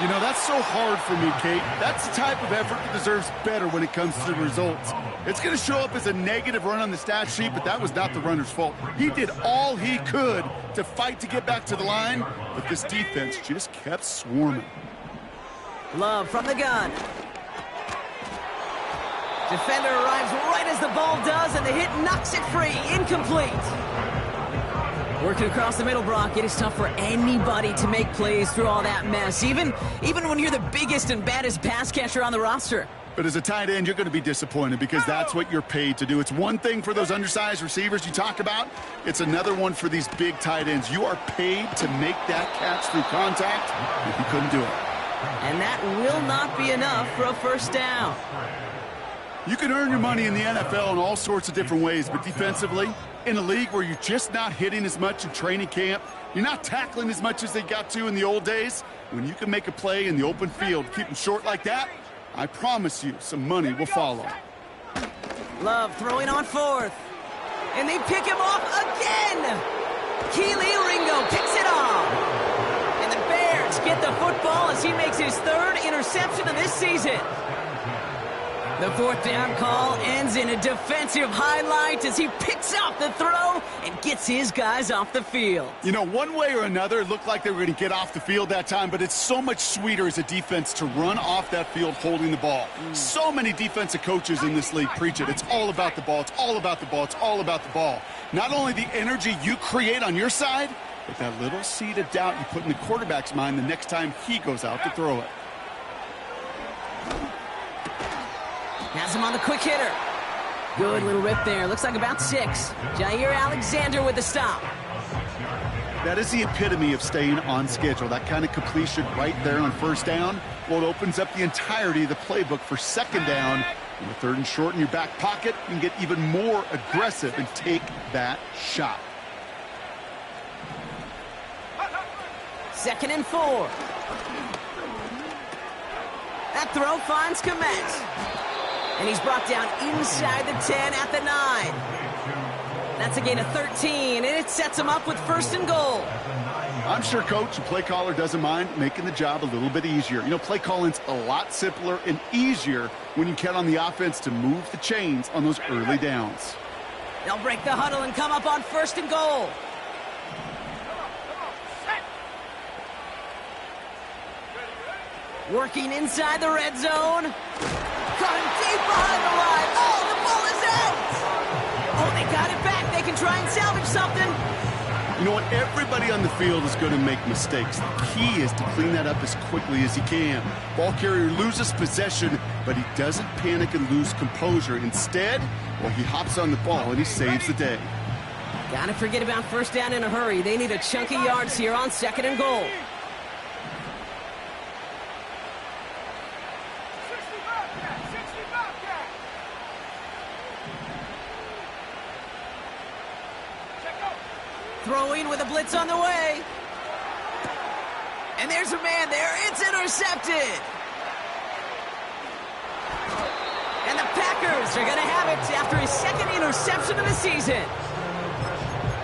[SPEAKER 2] You know, that's so hard for me, Kate. That's the type of effort that deserves better when it comes to the results. It's going to show up as a negative run on the stat sheet, but that was not the runner's fault. He did all he could to fight to get back to the line, but this defense just kept swarming.
[SPEAKER 1] Love from the gun. Defender arrives right as the ball does, and the hit knocks it free. Incomplete. Working across the middle, Brock, it is tough for anybody to make plays through all that mess, even when you're the biggest and baddest pass catcher on the roster.
[SPEAKER 2] But as a tight end, you're going to be disappointed because that's what you're paid to do. It's one thing for those undersized receivers you talk about. It's another one for these big tight ends. You are paid to make that catch through contact, and you couldn't do it.
[SPEAKER 1] And that will not be enough for a 1st down.
[SPEAKER 2] You can earn your money in the NFL in all sorts of different ways, but defensively, in a league where you're just not hitting as much in training camp, you're not tackling as much as they got to in the old days, when you can make a play in the open field, keep them short like that, I promise you some money will follow.
[SPEAKER 1] Love throwing on 4th. And they pick him off again! Keely Ringo picks it off! And the Bears get the football as he makes his 3rd interception of this season. The 4th down call ends in a defensive highlight as he picks off the throw and gets his guys off the field.
[SPEAKER 2] You know, one way or another, it looked like they were going to get off the field that time, but it's so much sweeter as a defense to run off that field holding the ball. So many defensive coaches in this league preach it. It's all about the ball. It's all about the ball. It's all about the ball. Not only the energy you create on your side, but that little seed of doubt you put in the quarterback's mind the next time he goes out to throw it.
[SPEAKER 1] Has him on the quick hitter. Good little rip there. Looks like about 6. Jair Alexander with the stop.
[SPEAKER 2] That is the epitome of staying on schedule. That kind of completion right there on 1st down. Well, it opens up the entirety of the playbook for 2nd down. In the 3rd and short in your back pocket, you can get even more aggressive and take that shot.
[SPEAKER 1] 2nd and 4. That throw finds Komet. And he's brought down inside the 10 at the 9. That's a gain of 13, and it sets him up with 1st and goal.
[SPEAKER 2] I'm sure coach and play caller doesn't mind making the job a little bit easier. You know, play calling's a lot simpler and easier when you count on the offense to move the chains on those early downs.
[SPEAKER 1] They'll break the huddle and come up on 1st and goal. Working inside the red zone. Cutting deep behind the line. Oh, the ball is out! Oh, they got it back. They can try and salvage something.
[SPEAKER 2] You know what? Everybody on the field is going to make mistakes. The key is to clean that up as quickly as he can. Ball carrier loses possession, but he doesn't panic and lose composure. Instead, well, he hops on the ball and he saves the day.
[SPEAKER 1] Gotta forget about 1st down in a hurry. They need a chunk of yards here on 2nd and goal. Throwing with a blitz on the way. And there's a man there. It's intercepted. And the Packers are going to have it after his 2nd interception of the season.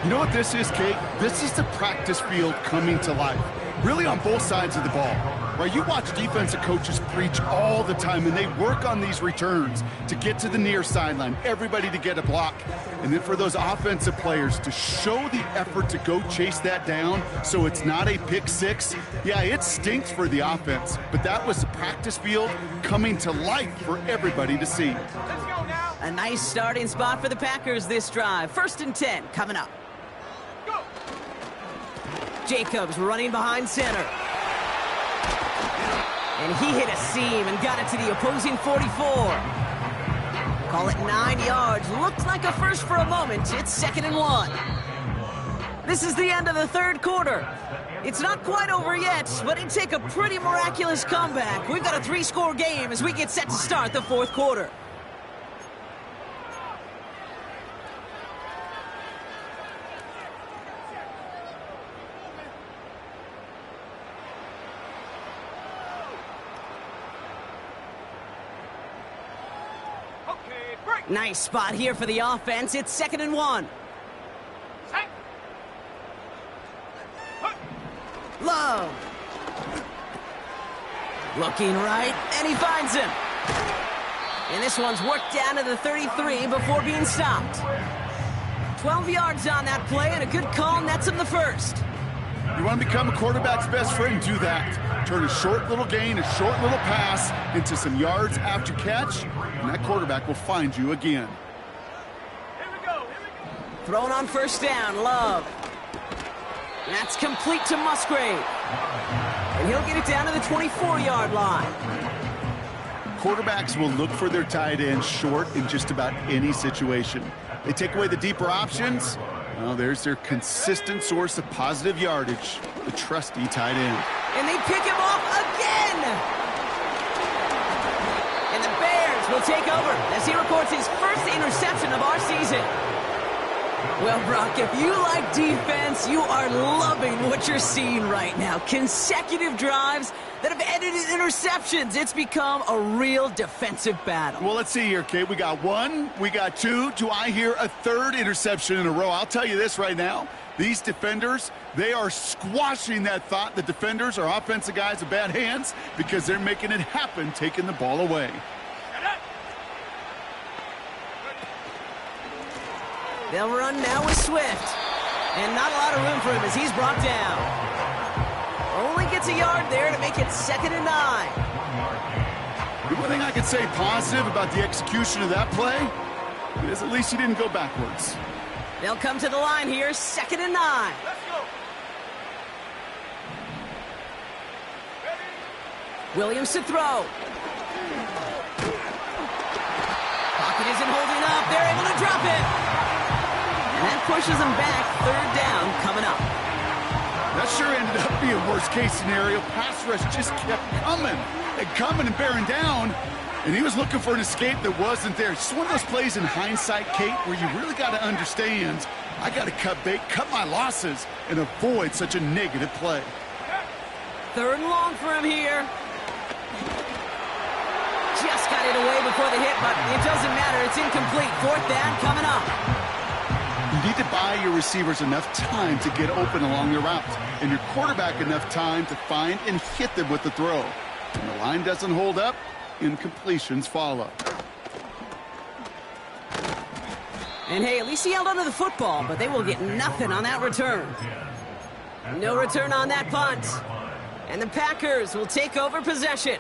[SPEAKER 2] You know what this is, Kate? This is the practice field coming to life. Really on both sides of the ball. Right, you watch defensive coaches preach all the time, and they work on these returns to get to the near sideline, everybody to get a block. And then for those offensive players to show the effort to go chase that down so it's not a pick 6, yeah, it stinks for the offense. But that was the practice field coming to life for everybody to see.
[SPEAKER 3] Let's go now.
[SPEAKER 1] A nice starting spot for the Packers this drive. 1st and 10 coming up.
[SPEAKER 3] Go!
[SPEAKER 1] Jacobs running behind center. And he hit a seam and got it to the opposing 44. Call it 9 yards. Looked like a first for a moment. It's 2nd and 1. This is the end of the 3rd quarter. It's not quite over yet, but it'd take a pretty miraculous comeback. We've got a 3-score game as we get set to start the 4th quarter.
[SPEAKER 3] Okay, break!
[SPEAKER 1] Nice spot here for the offense. It's 2nd and 1.
[SPEAKER 3] Set! Hut!
[SPEAKER 1] Love. Looking right, and he finds him. And this one's worked down to the 33 before being stopped. 12 yards on that play, and a good call nets him the first.
[SPEAKER 2] You want to become a quarterback's best friend, do that. Turn a short little gain, a short little pass into some yards after catch, and that quarterback will find you again.
[SPEAKER 3] Here we go, here we go!
[SPEAKER 1] Thrown on 1st down, Love. That's complete to Musgrave. And he'll get it down to the 24-yard line.
[SPEAKER 2] Quarterbacks will look for their tight end short in just about any situation. They take away the deeper options. Well, there's their consistent source of positive yardage, the trusty tight end.
[SPEAKER 1] And they pick him off again! And the Bears will take over as he records his first interception of our season. Well, Brock, if you like defense, you are loving what you're seeing right now. Consecutive drives that have ended in interceptions. It's become a real defensive battle.
[SPEAKER 2] Well, let's see here, Kate. We got 1, we got 2. Do I hear a 3rd interception in a row? I'll tell you this right now. These defenders, they are squashing that thought. The defenders are offensive guys with bad hands because they're making it happen, taking the ball away.
[SPEAKER 1] They'll run now with Swift. And not a lot of room for him as he's brought down. Only gets a yard there to make it 2nd and 9.
[SPEAKER 2] The one thing I could say positive about the execution of that play is at least he didn't go backwards.
[SPEAKER 1] They'll come to the line here, 2nd and 9.
[SPEAKER 3] Let's go!
[SPEAKER 1] Williams to throw. Pocket isn't holding up. They're able to drop it. And that pushes them back. 3rd down coming up.
[SPEAKER 2] That sure ended up being worst-case scenario. Pass rush just kept coming and bearing down. And he was looking for an escape that wasn't there. It's one of those plays in hindsight, Kate, where you really got to understand, I got to cut bait, cut my losses, and avoid such a negative play.
[SPEAKER 1] 3rd and long for him here. Just got it away before the hit, but it doesn't matter. It's incomplete. 4th down coming up.
[SPEAKER 2] You need to buy your receivers enough time to get open along the route, and your quarterback enough time to find and hit them with the throw. When the line doesn't hold up, incompletions follow.
[SPEAKER 1] And hey, at least he held onto the football, but they will get nothing on that return. No return on that punt. And the Packers will take over possession.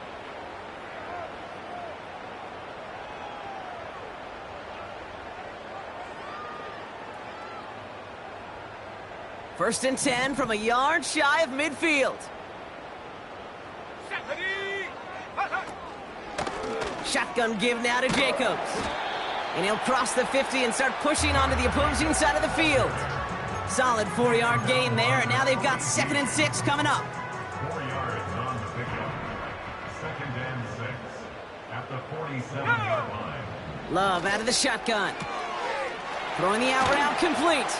[SPEAKER 1] First and 10 from a yard shy of midfield. Shotgun give now to Jacobs. And he'll cross the 50 and start pushing onto the opposing side of the field. Solid 4-yard gain there, and now they've got 2nd and 6 coming up.
[SPEAKER 4] 4 yards on the pickup. 2nd and 6 at the 47-yard line.
[SPEAKER 1] Love out of the shotgun. Throwing the out route complete.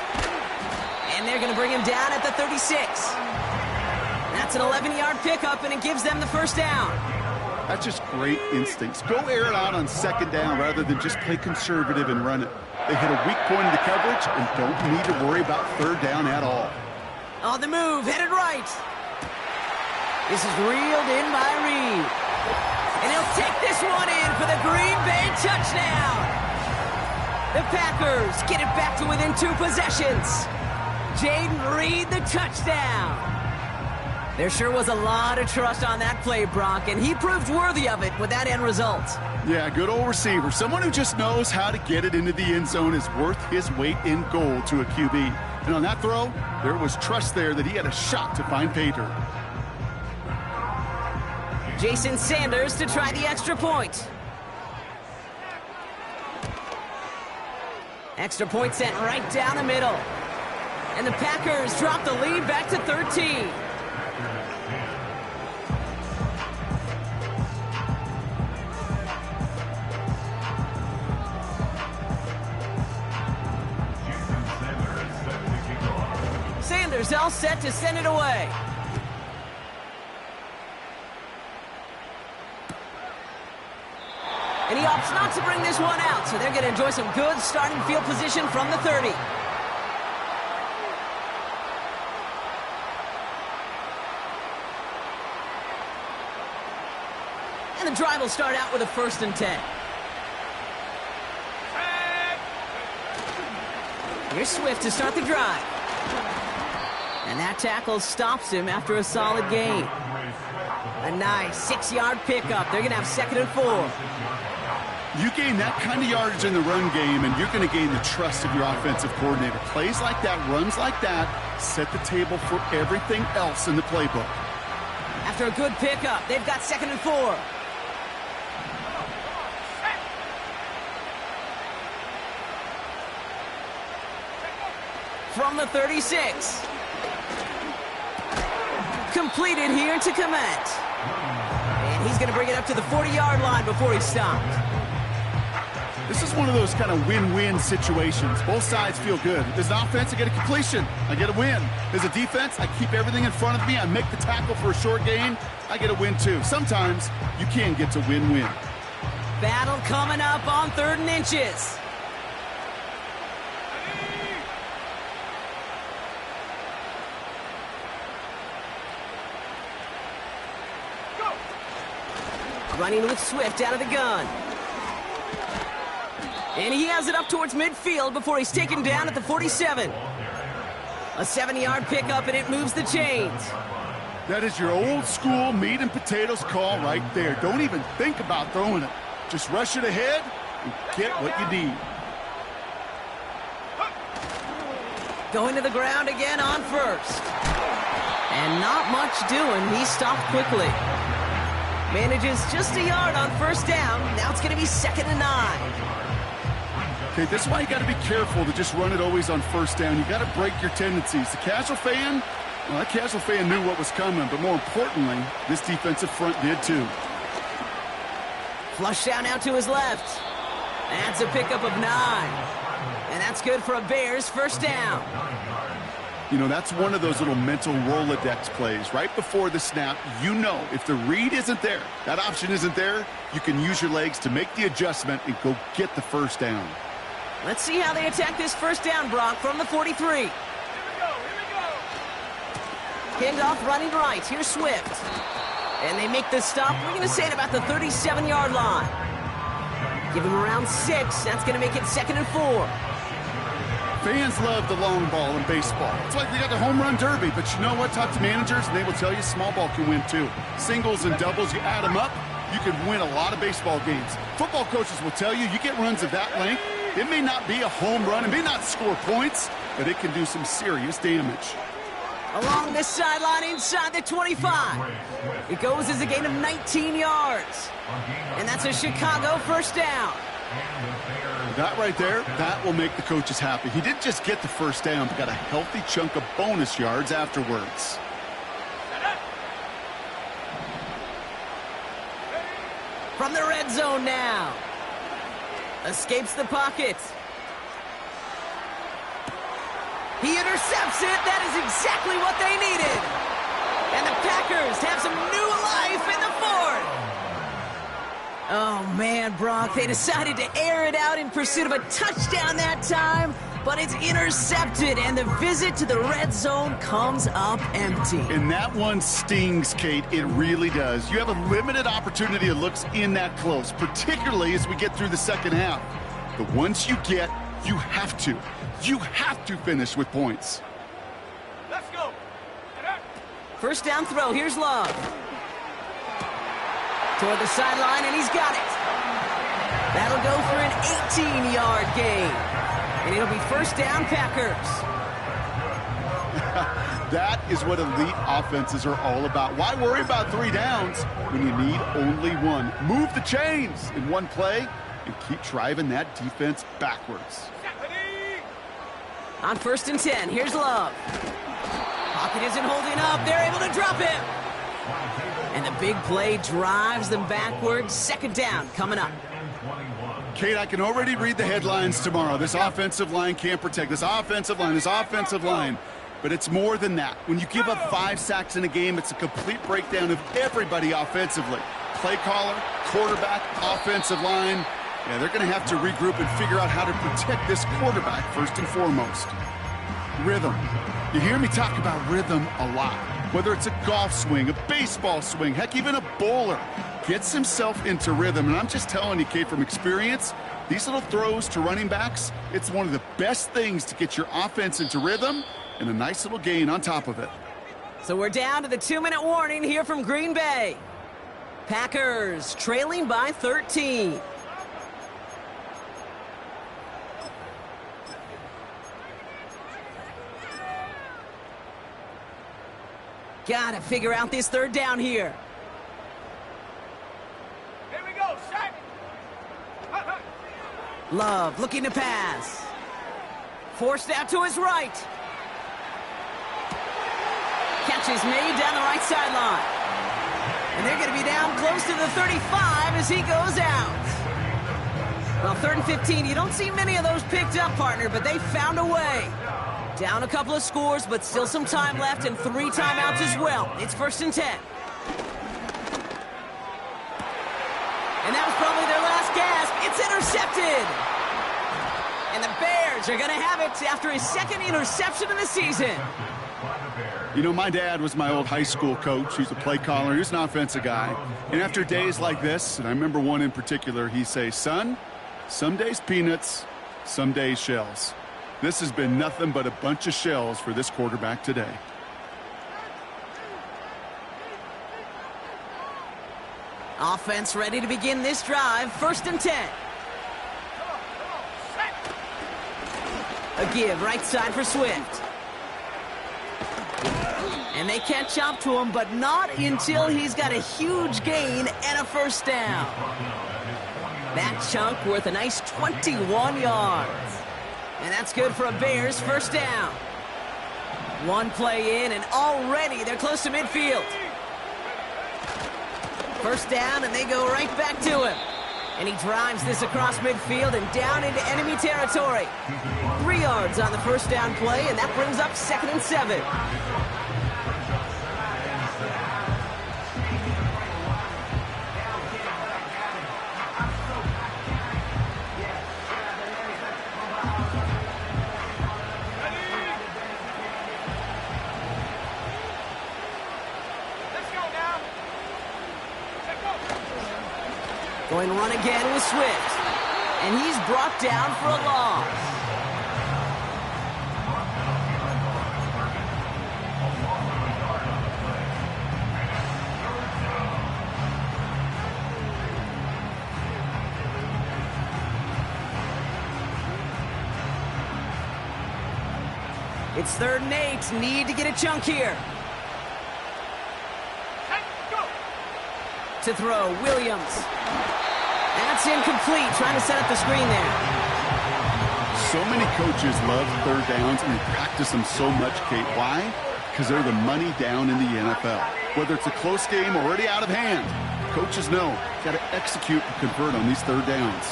[SPEAKER 1] And they're going to bring him down at the 36. That's an 11-yard pickup, and it gives them the 1st down.
[SPEAKER 2] That's just great instincts. Go air it out on 2nd down rather than just play conservative and run it. They hit a weak point in the coverage and don't need to worry about 3rd down at all.
[SPEAKER 1] On the move, headed right. This is reeled in by Reed. And he'll take this one in for the Green Bay touchdown. The Packers get it back to within 2 possessions. Jaden Reed, the touchdown. There sure was a lot of trust on that play, Brock, and he proved worthy of it with that end result.
[SPEAKER 2] Yeah, good old receiver. Someone who just knows how to get it into the end zone is worth his weight in gold to a QB. And on that throw, there was trust there that he had a shot to find pay dirt.
[SPEAKER 1] Jason Sanders to try the extra point. Extra point sent right down the middle. And the Packers drop the lead back to 13. Sanders all set to send it away. And he opts not to bring this one out, so they're going to enjoy some good starting field position from the 30. And the drive will start out with a 1st and 10. Here's Swift to start the drive. And that tackle stops him after a solid gain. A nice 6-yard pickup. They're going to have 2nd and 4.
[SPEAKER 2] You gain that kind of yardage in the run game, and you're going to gain the trust of your offensive coordinator. Plays like that, runs like that, set the table for everything else in the playbook.
[SPEAKER 1] After a good pickup, they've got 2nd and 4. From the 36. Completed here to Komet. And he's going to bring it up to the 40-yard line before he's stopped.
[SPEAKER 2] This is one of those kind of win-win situations. Both sides feel good. As an offense, I get a completion. I get a win. As a defense, I keep everything in front of me. I make the tackle for a short gain. I get a win, too. Sometimes you can get to win-win.
[SPEAKER 1] Battle coming up on 3rd and inches. Running with Swift out of the gun. And he has it up towards midfield before he's taken down at the 47. A 7-yard pickup, and it moves the chains.
[SPEAKER 2] That is your old school meat and potatoes call right there. Don't even think about throwing it. Just rush it ahead and get what you need.
[SPEAKER 1] Going to the ground again on 1st. And not much doing. He stopped quickly. Manages just a yard on 1st down. Now it's going to be 2nd and 9.
[SPEAKER 2] Okay, this is why you got to be careful to just run it always on 1st down. You got to break your tendencies. The casual fan, well, that casual fan knew what was coming, but more importantly, this defensive front did too.
[SPEAKER 1] Flush down out to his left. That's a pickup of 9. And that's good for a Bears 1st down.
[SPEAKER 2] You know, that's one of those little mental Rolodex plays. Right before the snap, you know if the read isn't there, that option isn't there, you can use your legs to make the adjustment and go get the 1st down.
[SPEAKER 1] Let's see how they attack this 1st down, Brock, from the 43.
[SPEAKER 3] Here we go.
[SPEAKER 1] Handoff running right. Here's Swift. And they make the stop. We're going to say it about the 37-yard line. Give him around 6. That's going to make it 2nd and 4.
[SPEAKER 2] Fans love the long ball in baseball. It's like they got the home run derby, but you know what? Talk to managers, and they will tell you small ball can win too. Singles and doubles, you add them up, you can win a lot of baseball games. Football coaches will tell you get runs of that length. It may not be a home run, it may not score points, but it can do some serious damage.
[SPEAKER 1] Along this sideline inside the 25. It goes as a gain of 19 yards. And that's a Chicago 1st down.
[SPEAKER 2] That right there, that will make the coaches happy. He didn't just get the 1st down, but got a healthy chunk of bonus yards afterwards.
[SPEAKER 1] From the red zone now. Escapes the pocket. He intercepts it. That is exactly what they needed. And the Packers have some new life in the 4th. Oh, man, Brock, they decided to air it out in pursuit of a touchdown that time, but it's intercepted, and the visit to the red zone comes up empty.
[SPEAKER 2] And that one stings, Kate. It really does. You have a limited opportunity that looks in that close, particularly as we get through the 2nd half. But once you get, you have to finish with points.
[SPEAKER 3] Let's go.
[SPEAKER 1] 1st down throw. Here's Love. Toward the sideline, and he's got it. That'll go for an 18-yard gain. And it'll be first down, Packers.
[SPEAKER 2] That is what elite offenses are all about. Why worry about 3 downs when you need only 1? Move the chains in one play and keep driving that defense backwards.
[SPEAKER 1] On 1st and 10, here's Love. Pocket isn't holding up. They're able to drop him. And the big play drives them backwards. 2nd down coming up.
[SPEAKER 2] Kate, I can already read the headlines tomorrow. This offensive line can't protect. This offensive line. But it's more than that. When you give up 5 sacks in a game, it's a complete breakdown of everybody offensively. Play caller, quarterback, offensive line. Yeah, they're going to have to regroup and figure out how to protect this quarterback first and foremost. Rhythm. You hear me talk about rhythm a lot. Whether it's a golf swing, a baseball swing, heck, even a bowler gets himself into rhythm. And I'm just telling you, Kate, from experience, these little throws to running backs, it's one of the best things to get your offense into rhythm and a nice little gain on top of it.
[SPEAKER 1] So we're down to the 2-minute warning here from Green Bay. Packers trailing by 13. Gotta figure out this 3rd down here.
[SPEAKER 3] Here we go, set.
[SPEAKER 1] Love looking to pass. Forced out to his right. Catch is made down the right sideline. And they're going to be down close to the 35 as he goes out. Well, 3rd and 15, you don't see many of those picked up, partner, but they found a way. Down a couple of scores, but still some time left and 3 timeouts as well. It's 1st and 10. And that was probably their last gasp. It's intercepted. And the Bears are going to have it after his 2nd interception of the season.
[SPEAKER 2] You know, my dad was my old high school coach. He's a play caller. He's an offensive guy. And after days like this, and I remember one in particular, he'd say, son, some days peanuts, some days shells. This has been nothing but a bunch of shells for this quarterback today.
[SPEAKER 1] Offense ready to begin this drive. 1st and 10. A give right side for Swift. And they catch up to him, but not until he's got a huge gain and a 1st down. That chunk worth a nice 21 yards. And that's good for a Bears 1st down. 1 play in, and already they're close to midfield. 1st down, and they go right back to him. And he drives this across midfield and down into enemy territory. 3 yards on the 1st down play, and that brings up 2nd and 7. Going run again with Swift. And he's brought down for a loss. It's 3rd and 8. Need to get a chunk here. To throw, Williams. That's incomplete, trying to set up the screen there.
[SPEAKER 2] So many coaches love 3rd downs and they practice them so much, Kate. Why? Because they're the money down in the NFL. Whether it's a close game already out of hand, coaches know got to execute and convert on these 3rd downs.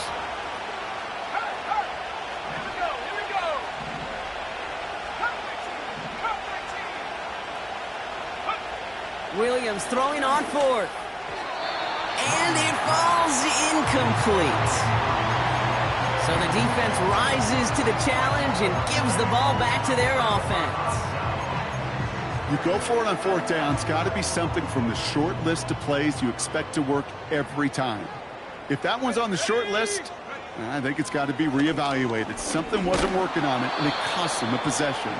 [SPEAKER 1] Williams throwing on 4th. And it falls incomplete. So the defense rises to the challenge and gives the ball back to their offense.
[SPEAKER 2] You go for it on 4th down. It's got to be something from the short list of plays you expect to work every time. If that one's on the short list, I think it's got to be reevaluated. Something wasn't working on it, and it cost them a possession.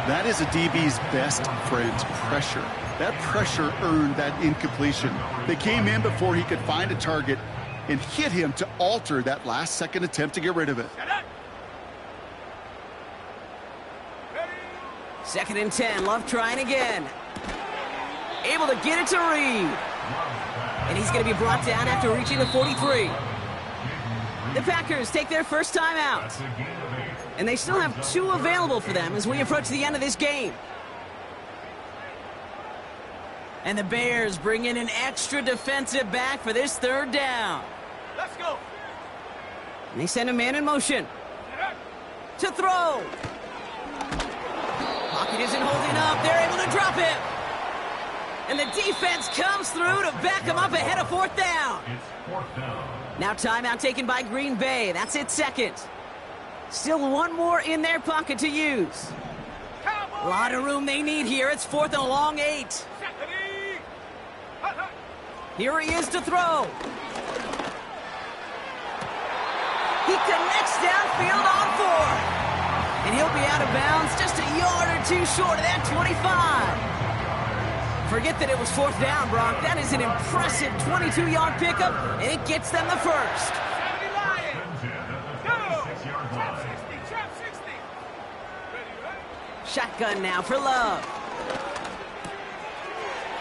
[SPEAKER 2] That is a DB's best friend, pressure. That pressure earned that incompletion. They came in before he could find a target, and hit him to alter that last-second attempt to get rid of it.
[SPEAKER 1] 2nd and 10. Love trying again. Able to get it to Reed. And he's going to be brought down after reaching the 43. The Packers take their first time out. And they still have 2 available for them as we approach the end of this game. And the Bears bring in an extra defensive back for this 3rd down.
[SPEAKER 3] Let's go.
[SPEAKER 1] And they send a man in motion. To throw. Pocket isn't holding up. They're able to drop him. And the defense comes through to back him up ahead of 4th down.
[SPEAKER 4] It's 4th down.
[SPEAKER 1] Now timeout taken by Green Bay. That's its 2nd. Still 1 more in their pocket to use. A lot of room they need here. It's 4th and a long 8. Here he is to throw. He connects downfield on 4. And he'll be out of bounds just a yard or 2 short of that 25. Forget that it was 4th down, Brock. That is an impressive 22-yard pickup, and it gets them the first. Shotgun now for Love.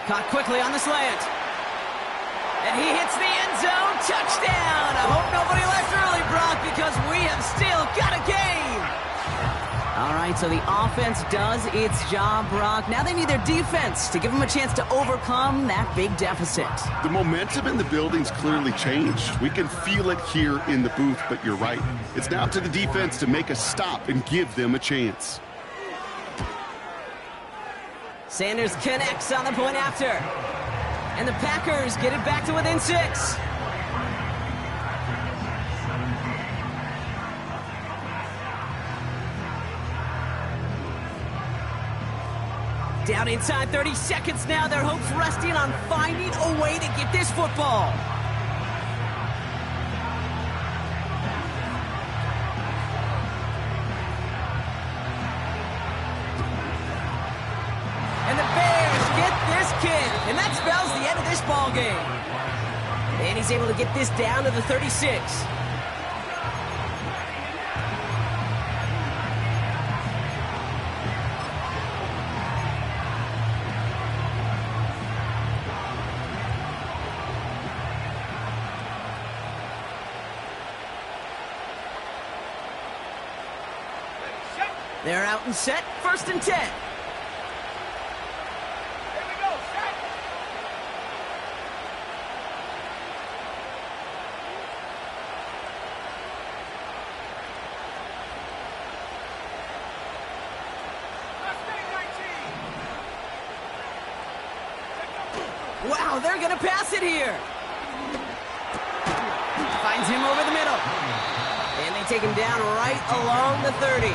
[SPEAKER 1] Caught quickly on the slant. And he hits the end zone. Touchdown! I hope nobody left early, Brock, because we have still got a game. All right, so the offense does its job, Brock. Now they need their defense to give them a chance to overcome that big deficit.
[SPEAKER 2] The momentum in the building's clearly changed. We can feel it here in the booth, but you're right. It's now up to the defense to make a stop and give them a chance.
[SPEAKER 1] Sanders connects on the point after. And the Packers get it back to within 6. Down inside 30 seconds now. Their hopes resting on finding a way to get this football. And the Bears get this kick. And that spells the end of this ball game. And he's able to get this down to the 36. They're out and set, 1st and 10.
[SPEAKER 3] Here we go, set.
[SPEAKER 1] Wow, they're going to pass it here. Finds him over the middle. And they take him down right along the 30.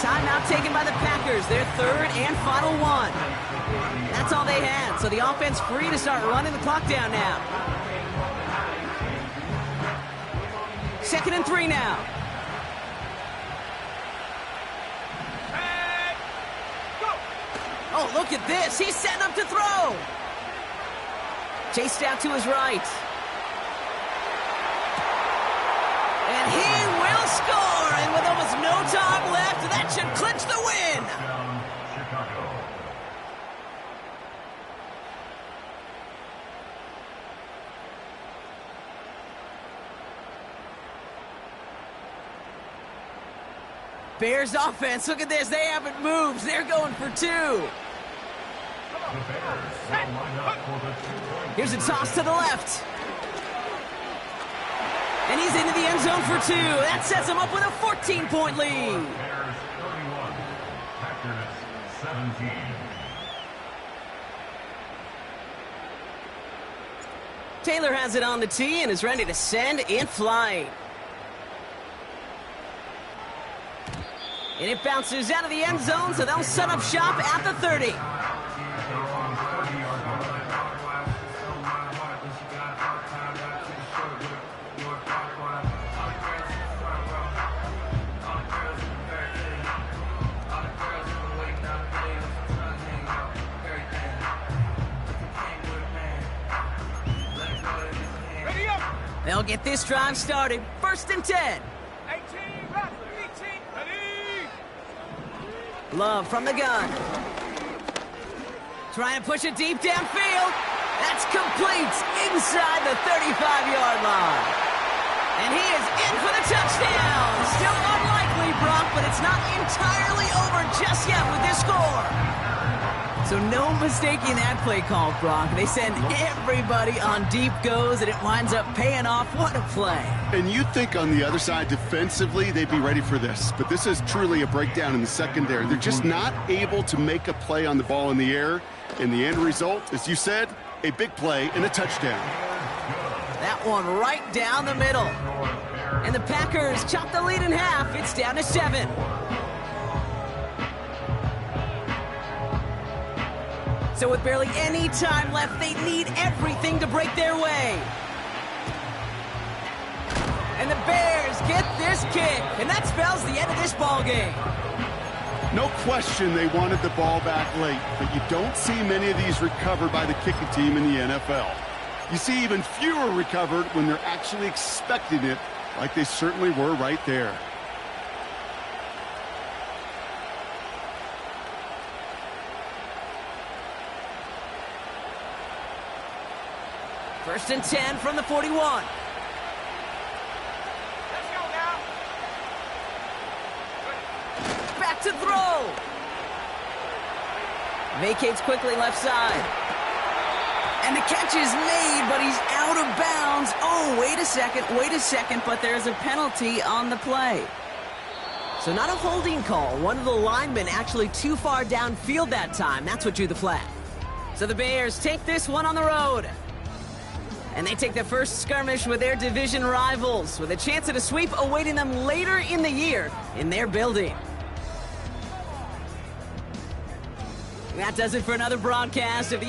[SPEAKER 1] Timeout taken by the Packers, their 3rd and final 1. That's all they had, so the offense free to start running the clock down now. 2nd and 3 now. Oh, look at this. He's setting up to throw. Chased out to his right. And he will score. And with almost no time left, that should clinch the win.
[SPEAKER 4] Chicago.
[SPEAKER 1] Bears offense, look at this. They haven't moved. They're going for 2.
[SPEAKER 4] The Bears will line up for the 2-point.
[SPEAKER 1] Here's a toss to the left. And he's into the end zone for 2. That sets him up with a 14-point lead.
[SPEAKER 4] Bears 31, Packers 17.
[SPEAKER 1] Taylor has it on the tee and is ready to send it flying. And it bounces out of the end zone, so they'll set up shop at the 30.
[SPEAKER 3] Ready up.
[SPEAKER 1] They'll get this drive started. 1st and 10.
[SPEAKER 3] 18, ready.
[SPEAKER 1] Love from the gun. Trying to push it deep downfield. That's complete inside the 35-yard line. And he is in for the touchdown. Still unlikely, Brock, but it's not entirely over just yet with this score. So no mistaking that play call, Brock. They send everybody on deep goes, and it winds up paying off. What a play.
[SPEAKER 2] And you'd think on the other side, defensively, they'd be ready for this. But this is truly a breakdown in the secondary. They're just not able to make a play on the ball in the air. And the end result, as you said, a big play and a touchdown.
[SPEAKER 1] That one right down the middle. And the Packers chop the lead in half. It's down to 7. So with barely any time left, they need everything to break their way. And the Bears get this kick, and that spells the end of this ball game.
[SPEAKER 2] No question they wanted the ball back late, but you don't see many of these recovered by the kicking team in the NFL. You see even fewer recovered when they're actually expecting it, like they certainly were right there.
[SPEAKER 1] First and 10 from the 41.
[SPEAKER 3] Let's go now.
[SPEAKER 1] Back to throw. Vacates quickly left side. And the catch is made, but he's out of bounds. Oh, wait a second, but there's a penalty on the play. So not a holding call. One of the linemen actually too far downfield that time. That's what drew the flag. So the Bears take this one on the road. And they take the first skirmish with their division rivals, with a chance at a sweep awaiting them later in the year in their building. That does it for another broadcast of the